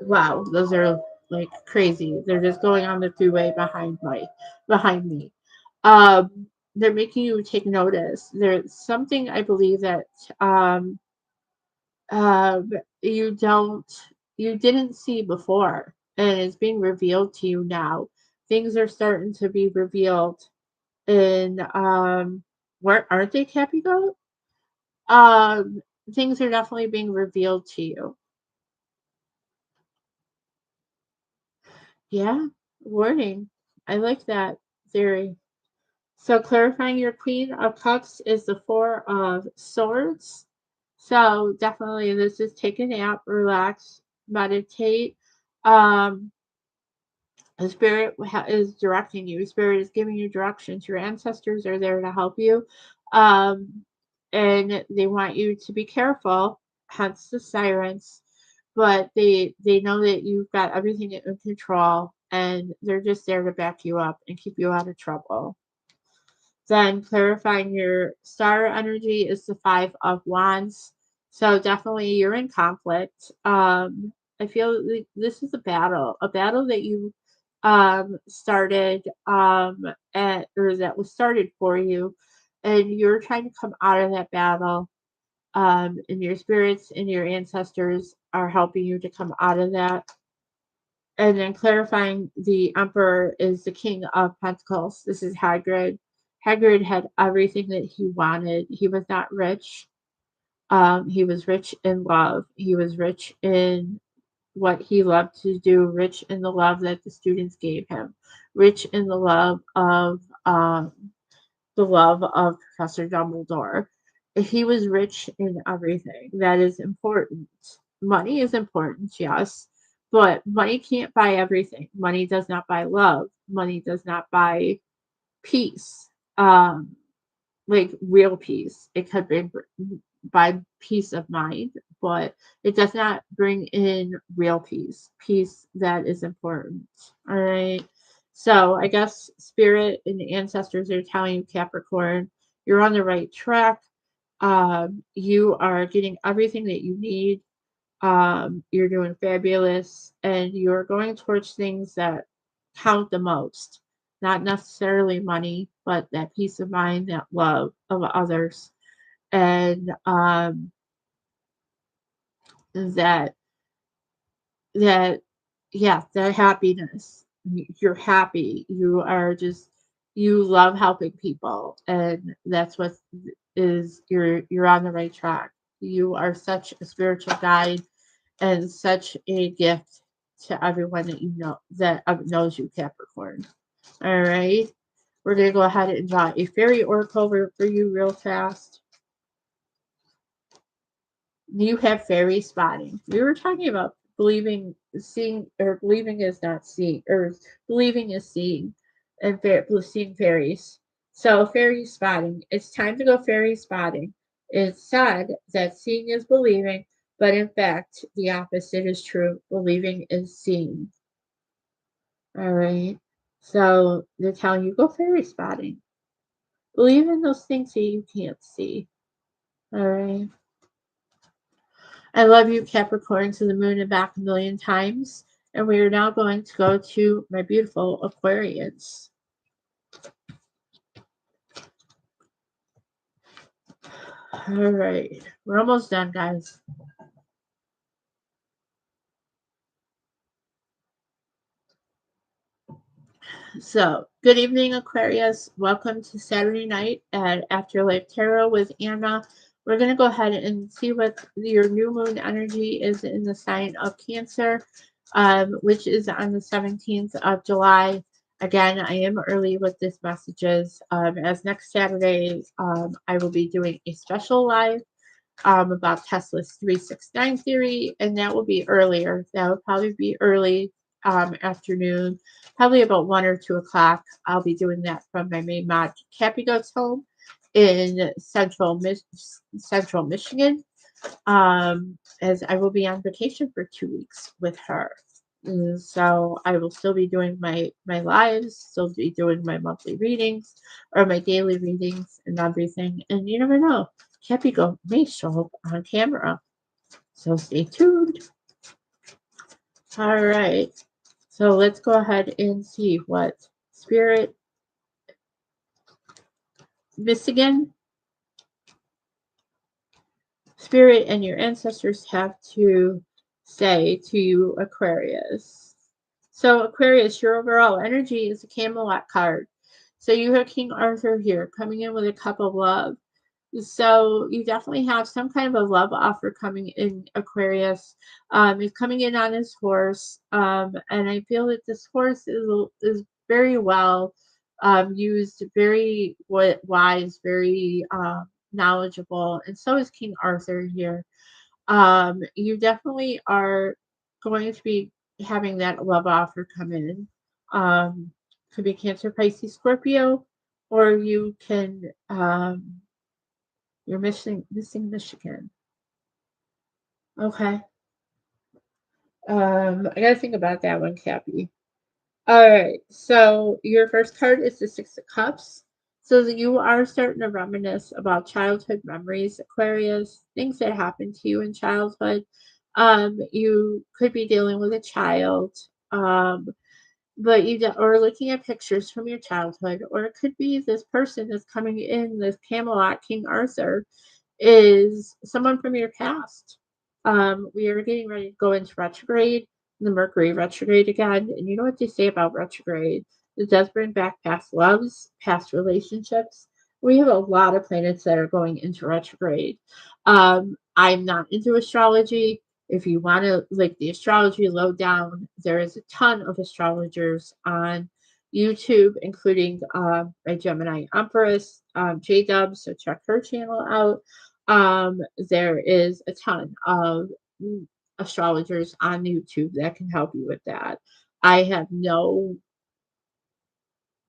Wow, those are like crazy. They're just going on the freeway behind me. They're making you take notice. There's something I believe that um, um, you don't you didn't see before, and it's being revealed to you now. Things are starting to be revealed in where aren't they, Cappy Goat? Um, Things are definitely being revealed to you. Yeah, warning. I like that theory. So clarifying your Queen of Cups is the Four of Swords. So definitely this is take a nap, relax, meditate. Um, the spirit is directing you. Spirit is giving you directions. Your ancestors are there to help you. Um, and they want you to be careful, hence the sirens. But they know that you've got everything in control and they're just there to back you up and keep you out of trouble. Then clarifying your star energy is the Five of Wands. So definitely you're in conflict. I feel like this is a battle that you started at or that was started for you, and you're trying to come out of that battle. And your spirits and your ancestors are helping you to come out of that. And then clarifying the Emperor is the King of Pentacles. This is Hagrid. Hagrid had everything that he wanted. He was not rich. He was rich in love. He was rich in what he loved to do, rich in the love that the students gave him, rich in the love of Professor Dumbledore. He was rich in everything. That is important. Money is important, yes, but money can't buy everything. Money does not buy love. Money does not buy peace. Um, like real peace. It could buy peace of mind, but it does not bring in real peace. Peace that is important. All right. So I guess spirit and ancestors are telling you, Capricorn, you're on the right track. You are getting everything that you need. You're doing fabulous, and you're going towards things that count the most. Not necessarily money, but that peace of mind, that love of others, and that that yeah, that happiness. You're happy. You are just you love helping people, and that's what is you're on the right track. You are such a spiritual guide and such a gift to everyone that you know that knows you, Capricorn. All right, we're gonna go ahead and draw a fairy oracle for you real fast. You have fairy spotting. We were talking about seeing, or believing is not seeing, or believing is seeing, and seeing fairies. So fairy spotting. It's time to go fairy spotting. It's said that seeing is believing, but in fact, the opposite is true. Believing is seeing. All right. So they're telling you go fairy spotting. Believe in those things that you can't see. All right. I love you, Capricorn, to the moon and back a million times. And we are now going to go to my beautiful Aquarians. All right. We're almost done, guys. So, good evening, Aquarius. Welcome to Saturday night at Afterlife Tarot with Anna. We're going to go ahead and see what your new moon energy is in the sign of Cancer, which is on the 17th of July. Again, I am early with this messages. As next Saturday, I will be doing a special live about Tesla's 369 theory, and that will be earlier. That will probably be early afternoon, probably about 1 or 2 o'clock. I'll be doing that from my main mod, Cappy Goat's home in central Michigan. as I will be on vacation for 2 weeks with her. So I will still be doing my lives, still be doing my monthly readings or my daily readings and everything. And you never know, Cappy may show up on camera. So stay tuned. All right. So let's go ahead and see what Spirit Michigan, Spirit and your ancestors have to say to you, Aquarius. So, Aquarius, your overall energy is a Camelot card. So, you have King Arthur here coming in with a cup of love. So you definitely have some kind of a love offer coming in, Aquarius. He's coming in on his horse, and I feel that this horse is very well used, very wise, very knowledgeable, and so is King Arthur here. You definitely are going to be having that love offer come in. Um, could be Cancer, Pisces, Scorpio, or you can. You're missing Michigan. Okay. I gotta think about that one, Cappy. All right. So your first card is the Six of Cups. So that you are starting to reminisce about childhood memories, Aquarius, things that happened to you in childhood. You could be dealing with a child. Um, but or looking at pictures from your childhood, or it could be this person that's coming in, this Camelot King Arthur, is someone from your past. We are getting ready to go into retrograde, the Mercury retrograde again, and you know what they say about retrograde? It does bring back past loves, past relationships. We have a lot of planets that are going into retrograde. I'm not into astrology. If you want to like the astrology lowdown, there is a ton of astrologers on YouTube, including my Gemini Empress, J Dub, so check her channel out. There is a ton of astrologers on YouTube that can help you with that. I have no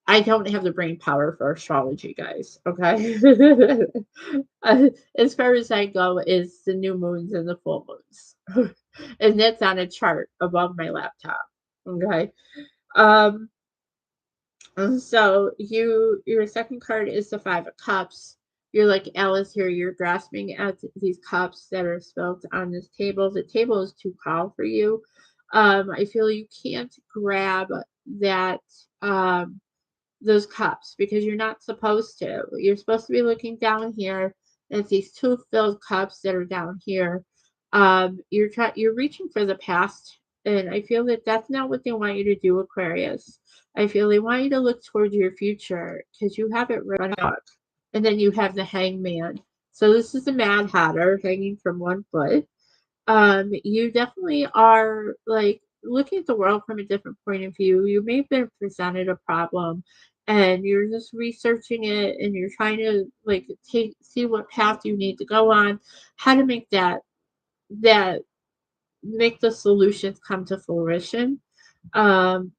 I don't have the brain power for astrology, guys. Okay. As far as I go is the new moons and the full moons. And that's on a chart above my laptop. Okay. Um, so your second card is the Five of Cups. You're like Alice here. You're grasping at these cups that are spilled on this table. The table is too tall for you. I feel you can't grab that those cups because you're not supposed to. You're supposed to be looking down here at these two filled cups that are down here. You're reaching for the past, and I feel that that's not what they want you to do, Aquarius. I feel they want you to look towards your future because you have it right up, and then you have the Hangman. So this is the Mad Hatter hanging from one foot. You definitely are like looking at the world from a different point of view. You may have been presented a problem and you're just researching it and you're trying to like see what path you need to go on, how to make that make the solutions come to fruition. Um,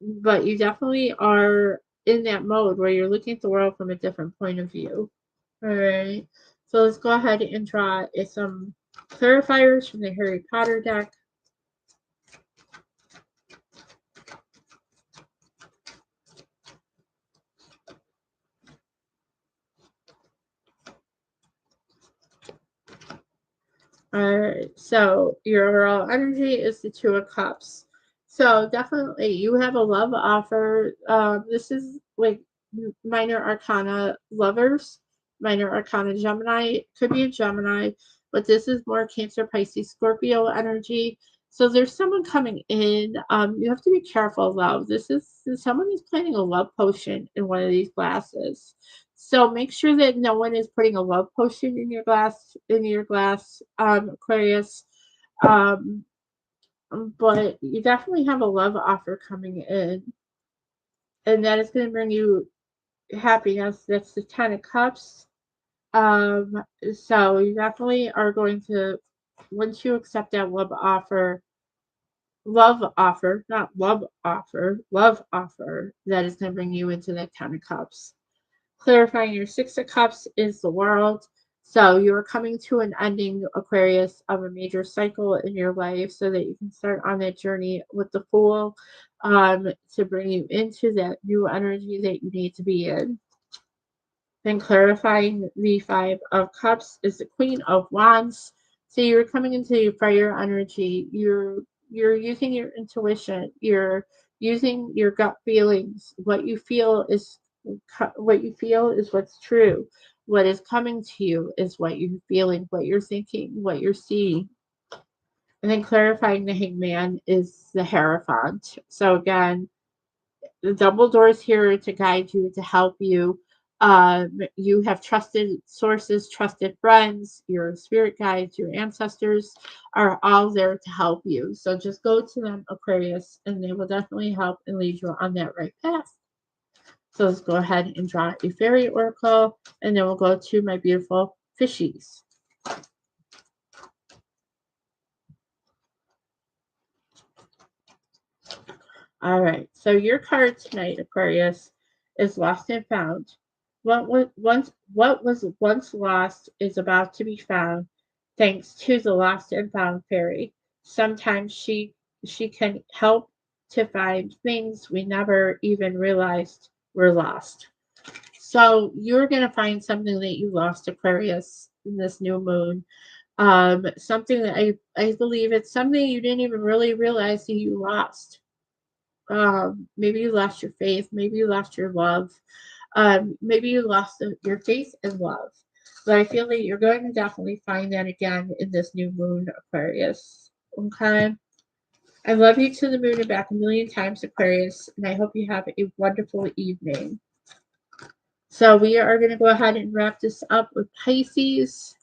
but you definitely are in that mode where you're looking at the world from a different point of view. All right. So let's go ahead and draw some clarifiers from the Harry Potter deck. All right. So your overall energy is the Two of Cups. So definitely you have a love offer. This is like minor arcana lovers, minor arcana Gemini. Could be a Gemini, but this is more Cancer, Pisces, Scorpio energy. So there's someone coming in. You have to be careful though. This is someone who's planning a love potion in one of these glasses. So make sure that no one is putting a love potion in your glass, Aquarius. Um, but you definitely have a love offer coming in, and that is going to bring you happiness. That's the Ten of Cups. So you definitely are going to, once you accept that love offer, that is going to bring you into that Ten of Cups. Clarifying your Six of Cups is the world. So you're coming to an ending, Aquarius, of a major cycle in your life so that you can start on that journey with the Fool, to bring you into that new energy that you need to be in. Then clarifying the Five of Cups is the Queen of Wands. So you're coming into your fire energy. You're using your intuition. You're using your gut feelings. What you feel is what's true. What is coming to you is what you're feeling, what you're thinking, what you're seeing. And then clarifying the Hangman is the Hierophant. So again, the double doors here to guide you, to help you. You have trusted sources, trusted friends, your spirit guides, your ancestors are all there to help you. So just go to them, Aquarius, and they will definitely help and lead you on that right path. So let's go ahead and draw a fairy oracle, and then we'll go to my beautiful fishies. All right. So your card tonight, Aquarius, is lost and found. What was once lost is about to be found, thanks to the lost and found fairy. Sometimes she can help to find things we never even realized were lost. So you're gonna find something that you lost, Aquarius, in this new moon. Something that I believe it's something you didn't even really realize that you lost. Maybe you lost your faith, maybe you lost your love, maybe you lost your faith and love. But I feel that you're going to definitely find that again in this new moon, Aquarius. Okay. I love you to the moon and back a million times, Aquarius, and I hope you have a wonderful evening. So we are going to go ahead and wrap this up with Pisces.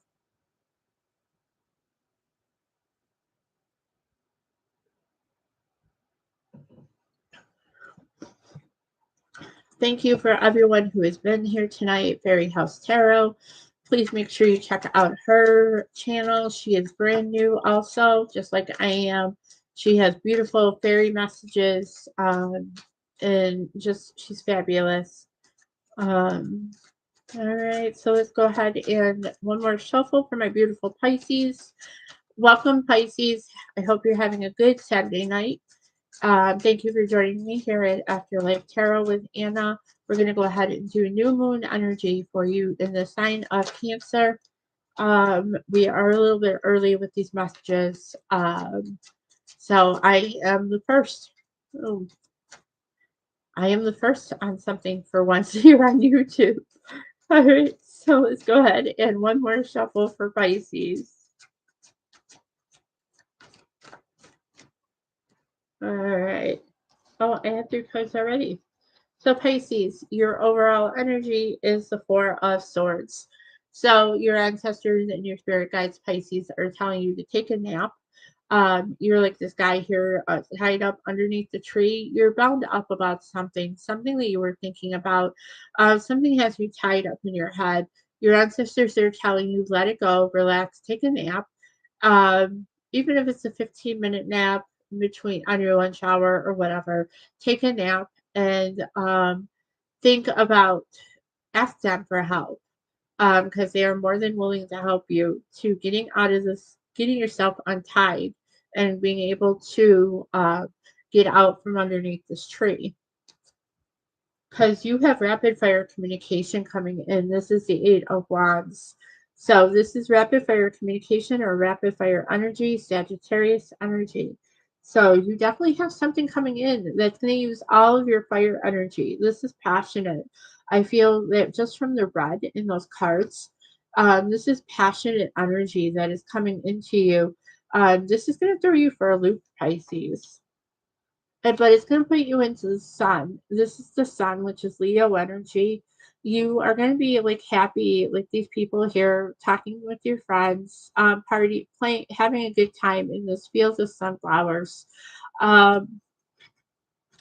Thank you for everyone who has been here tonight, Fairy House Tarot. Please make sure you check out her channel. She is brand new, also, just like I am. She has beautiful fairy messages, and just she's fabulous. Um, all right, so let's go ahead and one more shuffle for my beautiful Pisces. Welcome, Pisces. I hope you're having a good Saturday night. Thank you for joining me here at Afterlife Tarot with Anna. We're going to go ahead and do new moon energy for you in the sign of Cancer. We are a little bit early with these messages. So I am the first. Oh, I am the first on something for once here on YouTube. All right, so let's go ahead and one more shuffle for Pisces. All right. Oh, I have 3 cards already. So Pisces, your overall energy is the Four of Swords. So your ancestors and your spirit guides, Pisces, are telling you to take a nap. You're like this guy here, tied up underneath the tree. You're bound up about something that you were thinking about. Something has you tied up in your head. Your ancestors are telling you, let it go, relax, take a nap. Even if it's a 15-minute nap between on your lunch hour or whatever, take a nap and think about, ask them for help, because they are more than willing to help you to getting out of this, getting yourself untied and being able to get out from underneath this tree, because you have rapid fire communication coming in. This is the Eight of Wands. So this is rapid fire communication or rapid fire energy, Sagittarius energy. So you definitely have something coming in that's going to use all of your fire energy. This is passionate. I feel that just from the red in those cards, this is passionate energy that is coming into you. This is going to throw you for a loop, Pisces. But it's going to put you into the sun. This is the sun, which is Leo energy. You are going to be like happy, like these people here, talking with your friends, party, playing, having a good time in this fields of sunflowers. Um,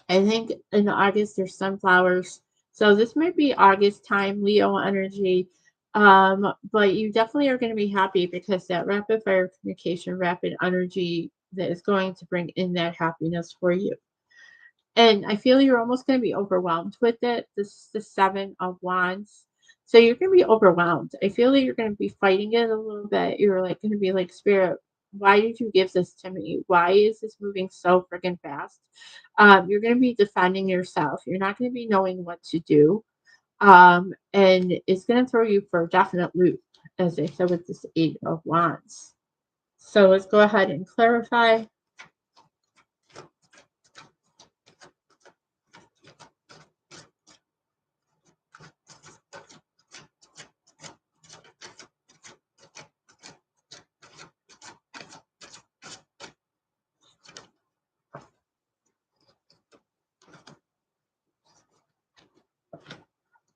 I think in August there's sunflowers, so this might be August time, Leo energy. But you definitely are going to be happy because that rapid fire communication, rapid energy that is going to bring in that happiness for you. And I feel you're almost going to be overwhelmed with it. This is the Seven of Wands. So you're going to be overwhelmed. I feel like you're going to be fighting it a little bit. You're like going to be like, Spirit, why did you give this to me? Why is this moving so freaking fast? You're going to be defending yourself. You're not going to be knowing what to do. And it's going to throw you for a definite loop, as I said with this Eight of Wands. So let's go ahead and clarify.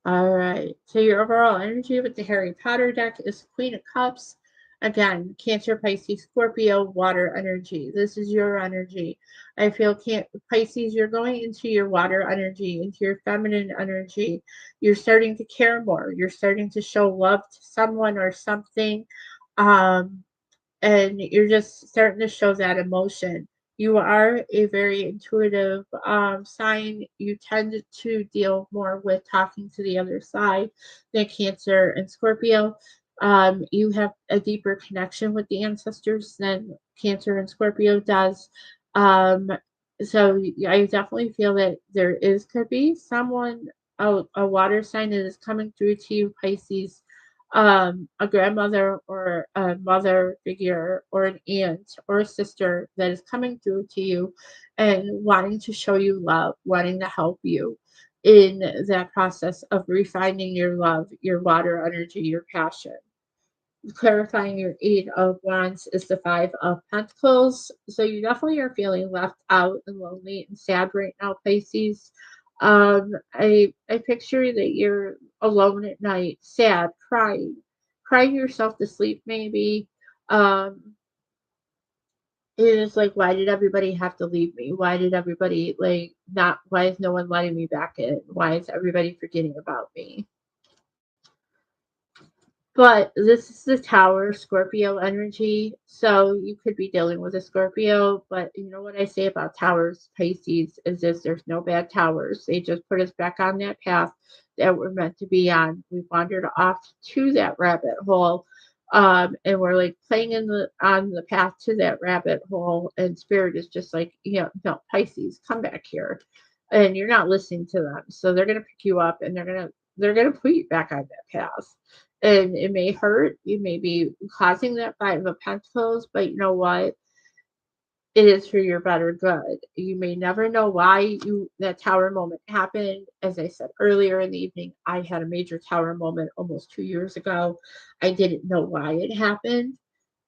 All right. So your overall energy with the Harry Potter deck is Queen of Cups. Again, Cancer, Pisces, Scorpio, water energy. This is your energy. I feel Pisces, you're going into your water energy, into your feminine energy. You're starting to care more. You're starting to show love to someone or something. Um, and you're just starting to show that emotion. You are a very intuitive sign. You tend to deal more with talking to the other side than Cancer and Scorpio. You have a deeper connection with the ancestors than Cancer and Scorpio does. Um, so I definitely feel that there could be someone, a water sign that is coming through to you, Pisces, a grandmother or a mother figure or an aunt or a sister that is coming through to you and wanting to show you love, wanting to help you in that process of refining your love, your water energy, your passion. Clarifying your Eight of Wands is the Five of Pentacles. So you definitely are feeling left out and lonely and sad right now, Pisces. I picture that you're alone at night, sad, crying yourself to sleep, maybe. Um, it is like, why did everybody have to leave me? Why did everybody like not? Why is no one letting me back in? Why is everybody forgetting about me? But this is the Tower Scorpio energy. So you could be dealing with a Scorpio, but you know what I say about towers, Pisces, is this: there's no bad towers. They just put us back on that path that we're meant to be on. We wandered off to that rabbit hole. And we're like playing on the path to that rabbit hole, and spirit is just like, no, Pisces, come back here. And you're not listening to them. So they're gonna pick you up and they're gonna put you back on that path, and it may hurt. You may be causing that Five of Pentacles, but you know what? It is for your better good. You may never know why that tower moment happened. As I said earlier in the evening, I had a major tower moment almost 2 years ago. I didn't know why it happened.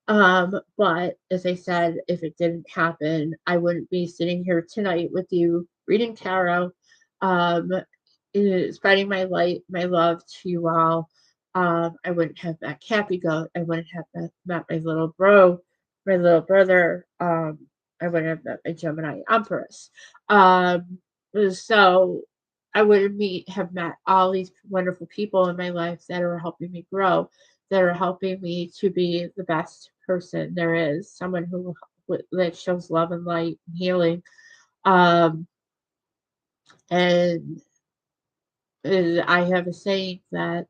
But as I said, if it didn't happen, I wouldn't be sitting here tonight with you reading tarot, um, spreading my light, my love to you all. I wouldn't have met Cappy Goat. I wouldn't have met my little bro, my little brother. I wouldn't have met my Gemini Empress. So I wouldn't have met all these wonderful people in my life that are helping me grow, that are helping me to be the best person there is, someone that shows love and light and healing. Um, and I have a saying that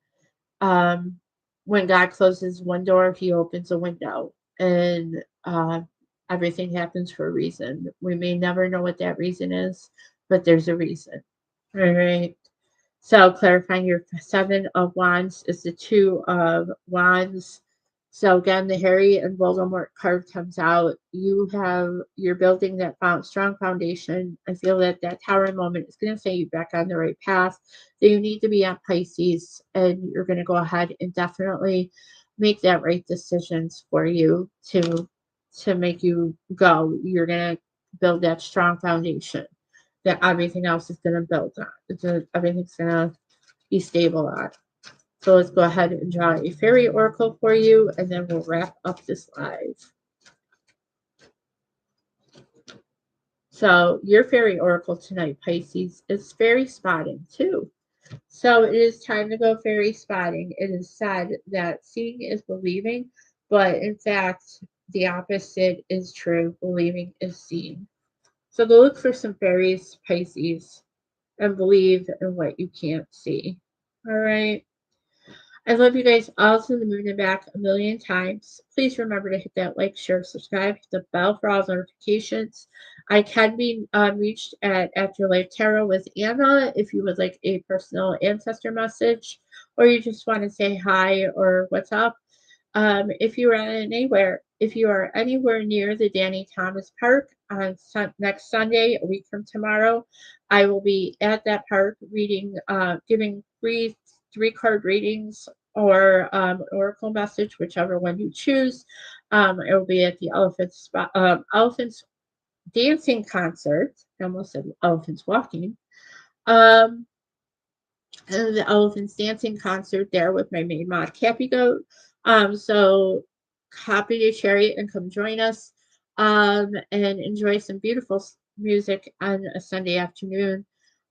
um, when God closes one door, He opens a window, and everything happens for a reason. We may never know what that reason is, but there's a reason. All right. So clarifying your Seven of Wands is the Two of Wands. So again, the Harry and Voldemort card comes out. You're building that strong foundation. I feel that tower moment is going to set you back on the right path. That you need to be on Pisces, and you're going to go ahead and definitely make that right decisions for you to make you go. You're going to build that strong foundation that everything else is going to build on. Everything's going to be stable on. So let's go ahead and draw a fairy oracle for you, and then we'll wrap up this live. So your fairy oracle tonight, Pisces, is fairy spotting too. So it is time to go fairy spotting. It is said that seeing is believing, but in fact, the opposite is true. Believing is seeing. So go look for some fairies, Pisces, and believe in what you can't see. All right. I love you guys all to the moon and back a million times. Please remember to hit that like, share, subscribe, hit the bell for all notifications. I can be reached at Afterlife Tarot with Anna if you would like a personal ancestor message or you just want to say hi or what's up. If you are anywhere near the Danny Thomas Park on next Sunday, a week from tomorrow, I will be at that park reading, giving free three-card readings or oracle message, whichever one you choose. It will be at the Elephants Dancing Concert. I almost said Elephants Walking. Um, the Elephants Dancing Concert there with my main mod, Cappy Goat. So happy to share it and come join us and enjoy some beautiful music on a Sunday afternoon.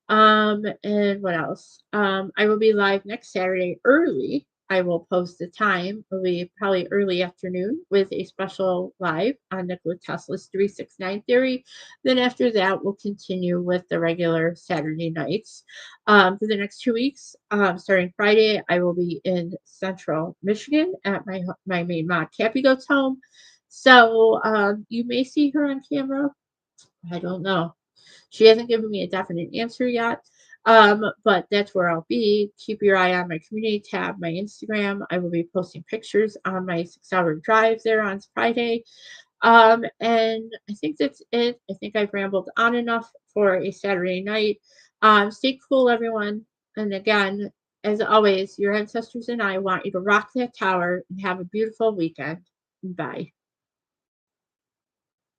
And what else? I will be live next Saturday early. I will post the time. It'll be probably early afternoon with a special live on Nikola Tesla's 369 theory. Then after that, we'll continue with the regular Saturday nights. For the next 2 weeks, starting Friday, I will be in Central Michigan at my main mod, Cappy Goat's home. So you may see her on camera. I don't know. She hasn't given me a definite answer yet. But that's where I'll be. Keep your eye on my community tab, my Instagram. I will be posting pictures on my 6 hour drive there on Friday. And I think that's it. I think I've rambled on enough for a Saturday night. Stay cool, everyone. And again, as always, your ancestors and I want you to rock that tower and have a beautiful weekend. Bye.